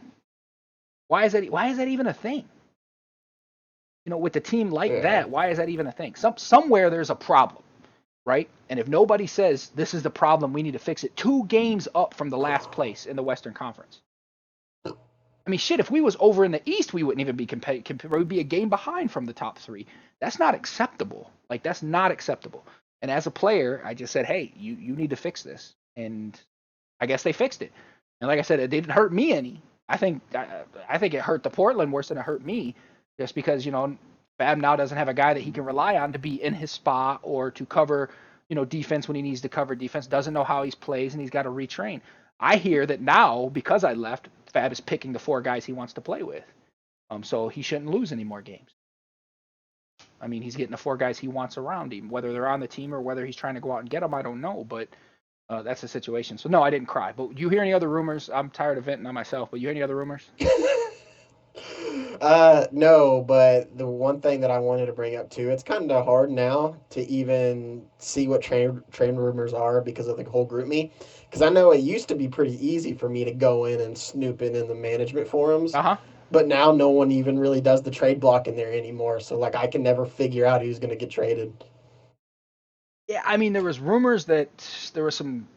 Why is that even a thing? With a team like that, why is that even a thing? Somewhere there's a problem. Right? And if nobody says this is the problem, we need to fix it. 2 games up from the last place in the Western Conference. I mean, shit, if we was over in the East, we wouldn't even be we'd be a game behind from the top 3. That's not acceptable. Like, that's not acceptable. And as a player, I just said, hey, you need to fix this. And I guess they fixed it. And like I said, it didn't hurt me any. I think it hurt the Portland worse than it hurt me, just because, Fab now doesn't have a guy that he can rely on to be in his spot or to cover, defense when he needs to cover defense, doesn't know how he plays, and he's got to retrain. I hear that now, because I left, Fab is picking the 4 guys he wants to play with. So he shouldn't lose any more games. I mean, he's getting the 4 guys he wants around him. Whether they're on the team or whether he's trying to go out and get them, I don't know. But that's the situation. So, no, I didn't cry. But do you hear any other rumors? I'm tired of venting on myself, but you hear any other rumors? No, but the one thing that I wanted to bring up too, it's kind of hard now to even see what trade rumors are because of the whole group me. Because I know it used to be pretty easy for me to go in and snoop in the management forums. But now no one even really does the trade block in there anymore. So like I can never figure out who's going to get traded. Yeah, I mean, there was rumors that there were some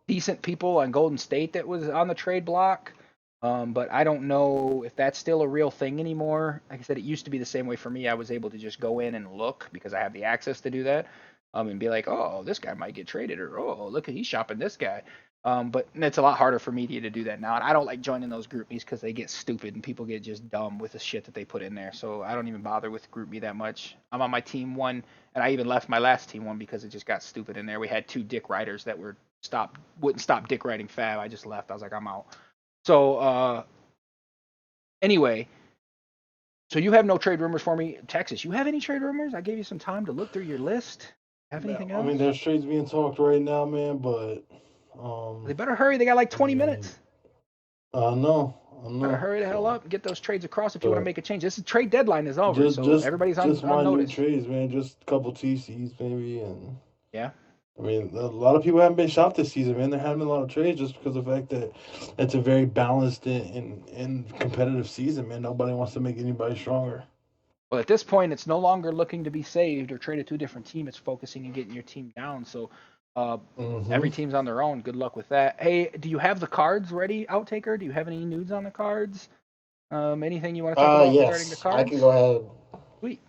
decent people on Golden State that was on the trade block. But I don't know if that's still a real thing anymore. Like I said, it used to be the same way for me. I was able to just go in and look because I have the access to do that. And be like, oh, this guy might get traded, or oh, look, he's shopping this guy. But it's a lot harder for media to do that now. And I don't like joining those GroupMes because they get stupid and people get just dumb with the shit that they put in there. So I don't even bother with GroupMe that much. I'm on my team 1, and I even left my last team 1 because it just got stupid in there. We had 2 dick writers that wouldn't stop dick writing Fab. I just left. I was like, I'm out. So, anyway, so you have no trade rumors for me. Texas, you have any trade rumors? I gave you some time to look through your list. Have anything else? I mean, there's trades being talked right now, man, but they better hurry. They got like 20 minutes. I know. Better hurry the hell up and get those trades across if you want to make a change. This trade deadline is over, so everybody's on notice. Just trades, man. Just a couple TCs, maybe, and yeah. I mean, a lot of people haven't been shopped this season, man. There haven't been a lot of trades just because of the fact that it's a very balanced and competitive season, man. Nobody wants to make anybody stronger. Well, at this point, it's no longer looking to be saved or traded to a different team. It's focusing on getting your team down. So every team's on their own. Good luck with that. Hey, do you have the cards ready, Outtaker? Do you have any nudes on the cards? Anything you want to talk about regarding the cards? I can go ahead. Sweet.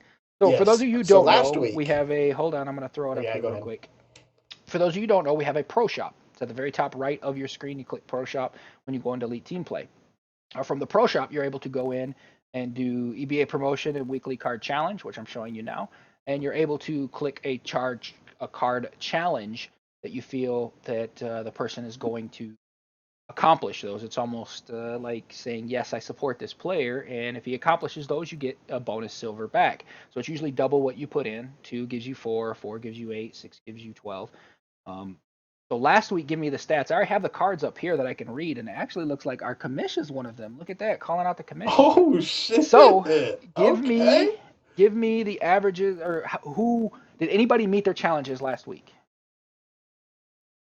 So for those of you who don't know, we have a, hold on, I'm going to throw it up here real quick. For those of you who don't know, we have a Pro Shop. It's at the very top right of your screen. You click Pro Shop when you go into Elite Team Play. From the Pro Shop, you're able to go in and do EBA promotion and weekly card challenge, which I'm showing you now. And you're able to click a card challenge that you feel that the person is going to accomplish those. It's almost like saying, yes, I support this player. And if he accomplishes those, you get a bonus silver back. So it's usually double what you put in. 2 gives you 4, 4 gives you 8, 6 gives you 12. So last week, give me the stats. I already have the cards up here that I can read, and it actually looks like our commish is one of them. Look at that, calling out the commish. Oh shit! So give me the averages, or who did anybody meet their challenges last week?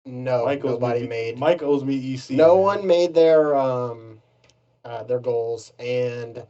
No, nobody made. Mike owes me EC. No man. one made their goals, and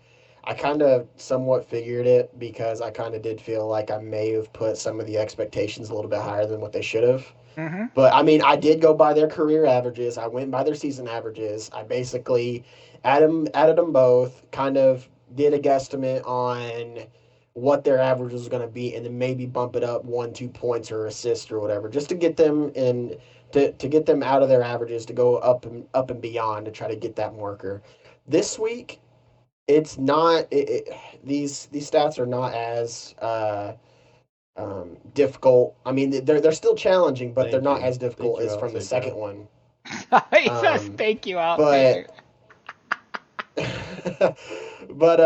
I kind of somewhat figured it because I kind of did feel like I may have put some of the expectations a little bit higher than what they should have. Mm-hmm. But I mean, I did go by their career averages. I went by their season averages. I basically added them both, kind of did a guesstimate on what their average was going to be, and then maybe bump it up 1, 2 points or assist or whatever, just to get them in to get them out of their averages to go up and beyond to try to get that marker. This week, it's not these stats are not as difficult. I mean, they're still challenging, but they're not as difficult as from the second one. He says thank you out But but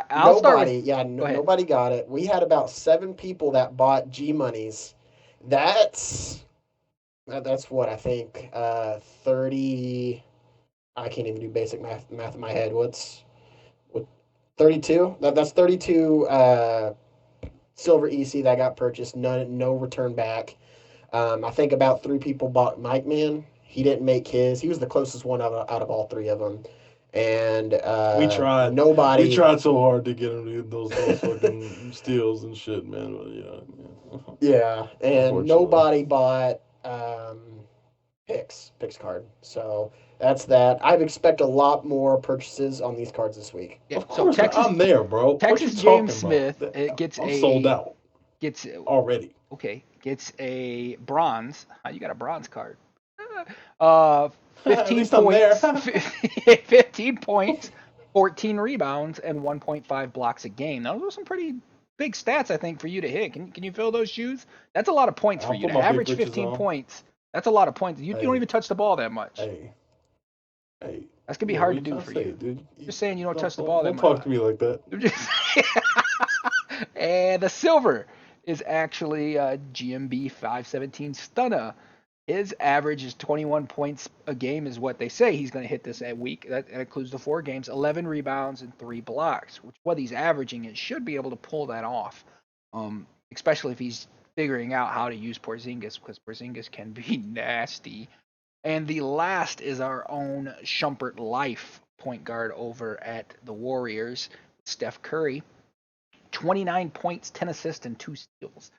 I'll start nobody, with, yeah, go ahead. nobody got it. We had about 7 people that bought G Monies. That's what I think. 30. I can't even do basic math in my head. What 32? That's 32 silver EC that got purchased. No return back. I think about 3 people bought Mike Man. He didn't make his. He was the closest one out of all 3 of them. And we tried. Nobody. We tried so hard to get him to those fucking steals and shit, man. But yeah, and nobody bought Picks card. So that's that. I expect a lot more purchases on these cards this week. Yeah, of course, so Texas, I'm there, bro. Texas James Smith I'm sold out. Gets already. Okay, gets a bronze. You got a bronze card. 15 points. 15 points, 14 rebounds, and 1.5 blocks a game. Those are some pretty big stats, I think, for you to hit. Can you fill those shoes? That's a lot of points for you to average 15 points. That's a lot of points. You don't even touch the ball that much. Hey. That's gonna be hard to do for you. Dude? Just saying you don't touch the ball that much. Don't talk to me like that. And the silver is actually GMB 517 Stunna. His average is 21 points a game is what they say he's going to hit this week. That includes the 4 games, 11 rebounds and 3 blocks, which what he's averaging it should be able to pull that off, especially if he's figuring out how to use Porzingis, because Porzingis can be nasty. And the last is our own Shumpert Life point guard over at the Warriors, Steph Curry. 29 points, 10 assists, and 2 steals.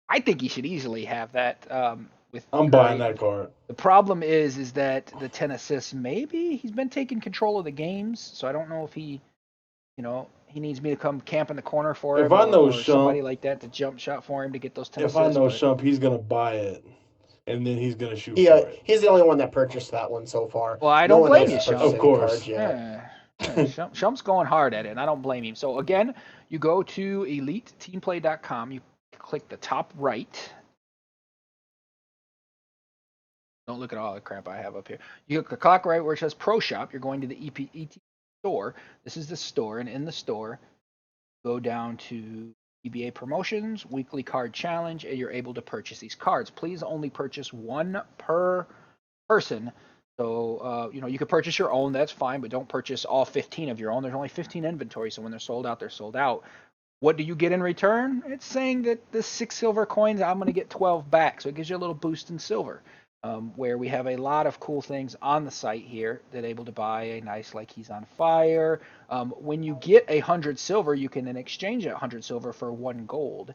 I think he should easily have that with I'm Curry. buying that card. The problem is that the 10 assists, maybe he's been taking control of the games, so I don't know if he needs me to come camp in the corner for him, if I know or Shump, somebody like that to jump shot for him to get those 10 assists. If I know Shump, he's going to buy it, and then he's going to shoot for it. He's the only one that purchased that one so far. Well, I don't blame you, Shump. Of course. Shump's going hard at it, and I don't blame him. So, again, you go to EliteTeamplay.com. You click the top right. Don't look at all the crap I have up here. You click right where it says Pro Shop. You're going to the EBA store. This is the store, and in the store, go down to EBA Promotions, Weekly Card Challenge, and you're able to purchase these cards. Please only purchase 1 per person. So, you can purchase your own, that's fine, but don't purchase all 15 of your own. There's only 15 inventory, so when they're sold out, they're sold out. What do you get in return? It's saying that the 6 silver coins, I'm going to get 12 back, so it gives you a little boost in silver, where we have a lot of cool things on the site here that able to buy a nice, like He's on Fire. When you get 100 silver, you can then exchange 100 silver for 1 gold.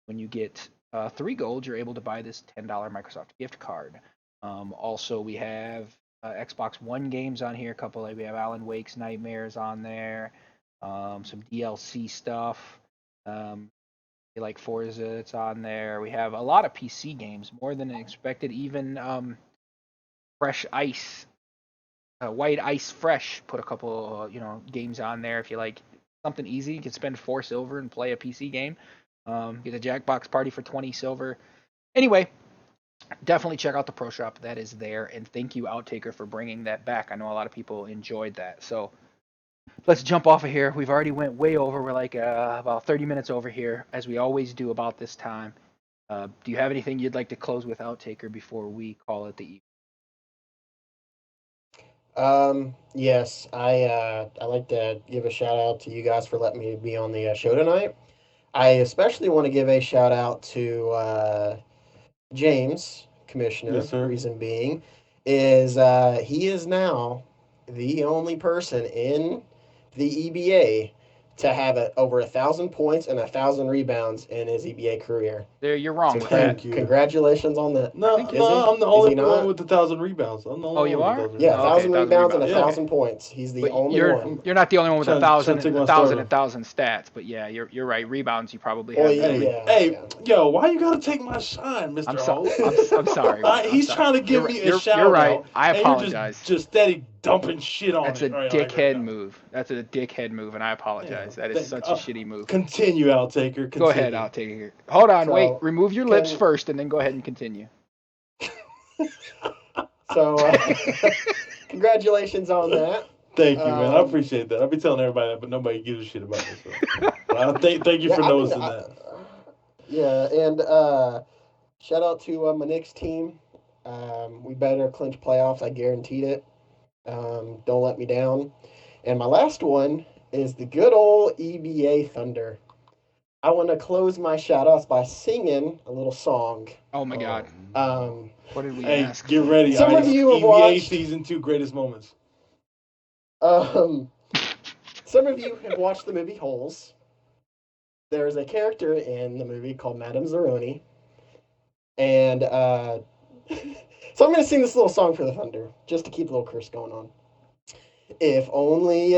When you get 3 gold, you're able to buy this $10 Microsoft gift card. Also, we have Xbox One games on here. We have Alan Wake's Nightmares on there. Some DLC stuff. Like Forza, it's on there. We have a lot of PC games, more than expected. Even Fresh Ice, White Ice Fresh, put a couple, games on there. If you like something easy, you can spend 4 silver and play a PC game. Get a Jackbox Party for 20 silver. Anyway, definitely check out the Pro Shop. That is there. And thank you, Outtaker, for bringing that back. I know a lot of people enjoyed that. So let's jump off of here. We've already went way over. We're like about 30 minutes over here, as we always do about this time. Do you have anything you'd like to close with, Outtaker, before we call it the evening? Yes, I like to give a shout out to you guys for letting me be on the show tonight. I especially want to give a shout out to James, commissioner. Yes, sir. Reason being is he is now the only person in the EBA to have over 1,000 points and 1,000 rebounds in his EBA career. There, you're wrong So with that. congratulations on that. No, think- Is he? I'm the Is only he one not? with 1,000 rebounds. I'm the only Oh, you one are? with 1,000 Yeah, Okay, 1,000 1,000 rebounds and rebounds. 1,000 points. He's the But only you're one. you're not the only one with Trying to take my 1,000 stats. But yeah, you're right. Rebounds, you probably Well, have. yeah, that. Hey, yo, why you gotta take my shine, Mr. I'm Ho? I'm sorry. Man. I'm He's sorry. trying to give You're, me a you're, shout you're right. out, I and apologize. you're just steady dumping shit on That's it. a Right, dickhead move. That's a dickhead move, and I apologize. Yeah, That is such a shitty move. Continue, Outtaker. Continue. Go ahead, I'll take it. Hold on, So, wait. Remove your lips can- first, and then go ahead and continue. So, congratulations on that. Thank you, man. I appreciate that. I'll be telling everybody that, but nobody gives a shit about it. So. But thank you for noticing that. Yeah, and shout out to my Knicks team. We better clinch playoffs. I guaranteed it. Don't let me down. And my last one is the good old EBA Thunder. I want to close my shout outs by singing a little song. Oh my God. What did we ask? Get ready. Some of you have EBA watched Season 2 Greatest Moments. Some of you have watched the movie Holes. There's a character in the movie called Madame Zeroni. And so I'm going to sing this little song for the Thunder, just to keep a little curse going on. If only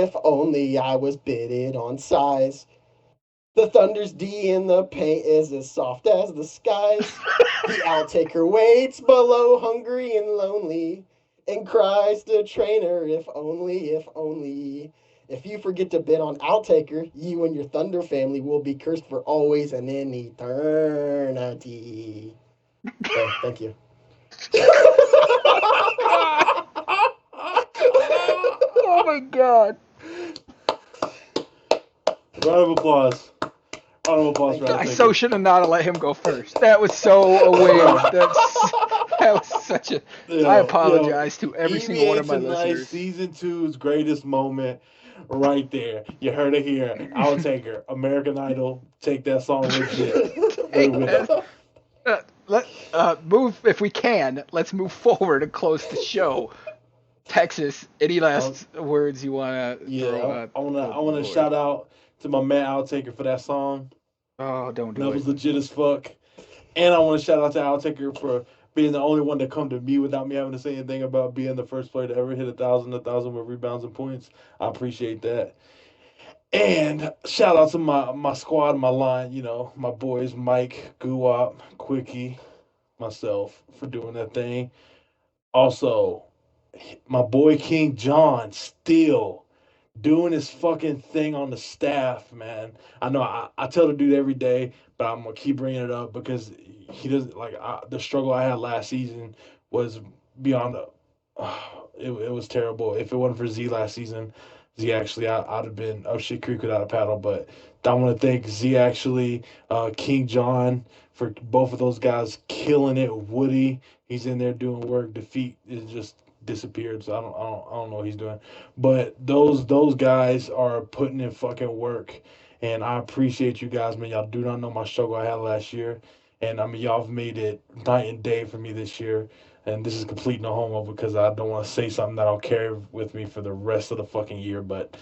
I was bidded on size. The Thunder's D in the paint is as soft as the skies. The Outtaker waits below, hungry and lonely, and cries to trainer, if only. If you forget to bid on Outtaker, you and your Thunder family will be cursed for always and in eternity. Okay, thank you. Oh my God. Round of applause. Round of applause for I Outtaker. so should have not let him go first. That was so aware. That was such a. I apologize to every single one of my EBA Tonight, listeners. Season 2's greatest moment, right there. You heard it here. Outtaker, American Idol. Take that song legit. Go with it. Let move if we can. Let's move forward and close the show. Texas, any last words you want to throw? I want to shout out to my man Outtaker for that song. Oh, don't do That it. was legit as fuck. And I want to shout out to Outtaker for being the only one to come to me without me having to say anything about being the first player to ever hit 1,000 with rebounds and points. I appreciate that. And shout out to my squad, my line, my boys, Mike, Guwap, Quickie, myself for doing that thing. Also, my boy King John still doing his fucking thing on the staff, man. I know I tell the dude every day, but I'm gonna keep bringing it up because he doesn't the struggle I had last season was beyond it was terrible. If it wasn't for Z last season, Z actually I'd have been shit creek without a paddle. But I want to thank Z actually, King John for both of those guys killing it. Woody, he's in there doing work. Defeat is just disappeared, so I don't know what he's doing. But those guys are putting in fucking work, and I appreciate you guys, man. Y'all do not know my struggle I had last year, and I mean y'all have made it night and day for me this year. And this is complete no homo because I don't want to say something that I'll carry with me for the rest of the fucking year. But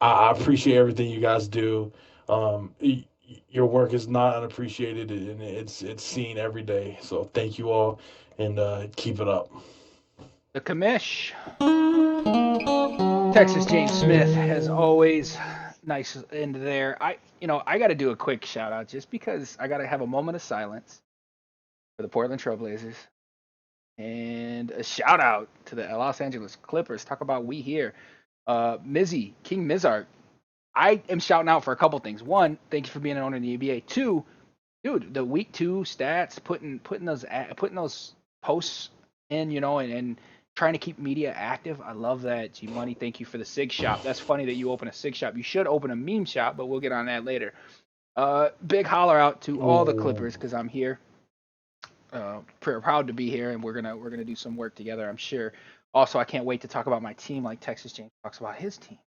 I appreciate everything you guys do. Your work is not unappreciated, and it's seen every day. So thank you all, and keep it up. The commish. Texas James Smith, as always, nice end there. I got to do a quick shout out just because I got to have a moment of silence for the Portland Trailblazers and a shout out to the Los Angeles Clippers. Talk about we here. Mizzy, King Mizart. I am shouting out for a couple things. One, thank you for being an owner in the ABA. Two, dude, the week 2 stats, putting those posts in, and trying to keep media active. I love that. G Money, thank you for the SIG shop. That's funny that you open a SIG shop. You should open a meme shop, but we'll get on that later. Big holler out to all the Clippers because I'm here. Proud to be here, and we're gonna do some work together, I'm sure. Also, I can't wait to talk about my team like Texas James talks about his team.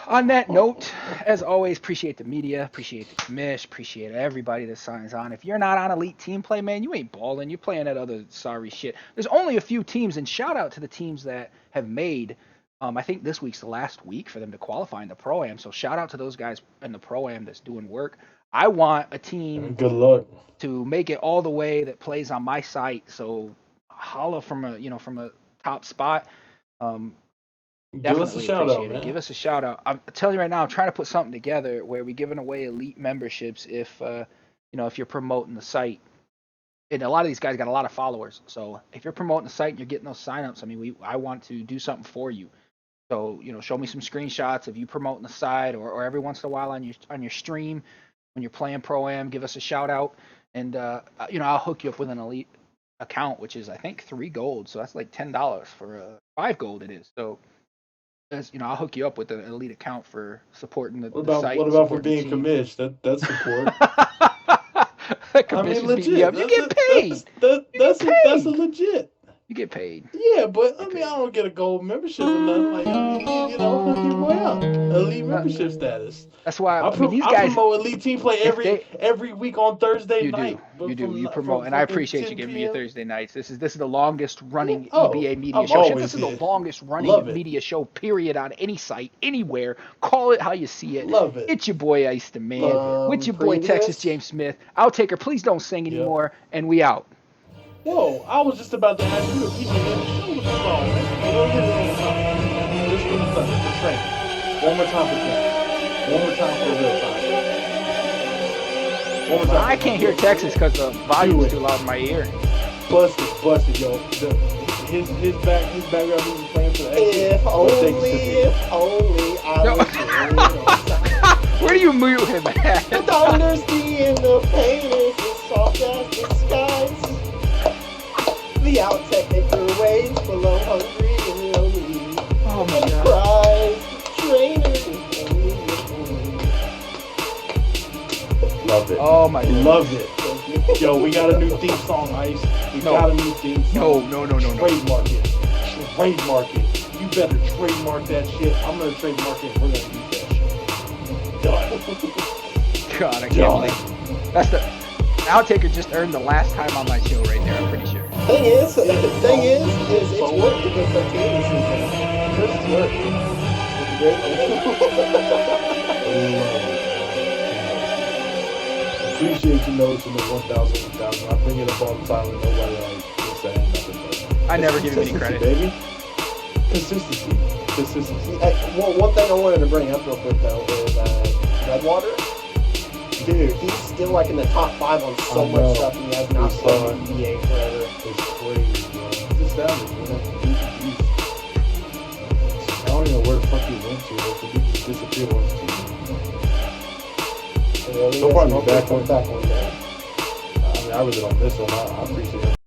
On that note, as always, appreciate the media, appreciate the commish, appreciate everybody that signs on. If you're not on Elite Team Play, man, you ain't balling. You're playing that other sorry shit. There's only a few teams, and shout out to the teams that have made. I think this week's the last week for them to qualify in the Pro-Am. So shout out to those guys in the Pro-Am that's doing work. I want a team Good luck. to make it all the way that plays on my site. So holla from a top spot. Give us a Definitely shout out, appreciate it. man. Give us a shout out. I'm telling you right now, I'm trying to put something together where we're giving away elite memberships if you're promoting the site. And a lot of these guys got a lot of followers. So if you're promoting the site and you're getting those signups, I mean, I want to do something for you. So, show me some screenshots of you promoting the site or every once in a while on your stream when you're playing Pro-Am, give us a shout out. And I'll hook you up with an elite account, which is I think 3 gold. So that's like $10 for 5 gold it is. So I'll hook you up with an elite account for supporting the site. What about for being commissioned? That's support. I mean, legit. You get paid. That's a legit. You get paid. Yeah, but I mean, I don't get a gold membership or nothing. Like, I mean, hook your boy up. Elite membership status. That's why these guys. I promote Elite Team Play every week on Thursday night. You do. You promote, and I appreciate you giving me your Thursday nights. This is the longest running EBA media show. This is the longest running media show. Period on any site, anywhere. Call it how you see it. Love it. It's your boy Ice the Man. With your boy Texas James Smith. Outtaker, please don't sing anymore, and we out. Whoa, I was just about to ask you if you can show the song, man. We'll hit it one more time. Just for the thunder, for training. One more time for training. One more time for the real time. One more time. I can't hear Texas because the volume is too loud in my ear. Busted, yo. His background music playing for the If only I was Where do you mute him at? the thunder's in the pain is as soft as the skies. The outtake waves below hungry and lonely. Oh my and god. cries, trainers only. Love it. Oh my god. Love it. Yo, we got a new theme song, Ice. We got a new theme song. No. Trademark it. Trademark it. You better trademark that shit. I'm gonna trademark it. We're gonna use that shit. Done. God, I can't believe that's the Outtaker just earned the last time on my show right there. I'm pretty sure. Thing is, it's worked against our team this season. This has worked. It's great. Appreciate you noticing the 1,000. I bring it up all the time and nobody is saying nothing. I never give him any credit. Baby. Consistency. One thing I wanted to bring up real quick though is Redwater. Dude, he's still like in the top 5 on so much stuff, and he has not played in EBA forever. It's crazy, bro. It's established, man. I don't even know where the fuck he went to. Like, he just disappeared once. So probably back one day. I mean, I really don't miss him. I appreciate it.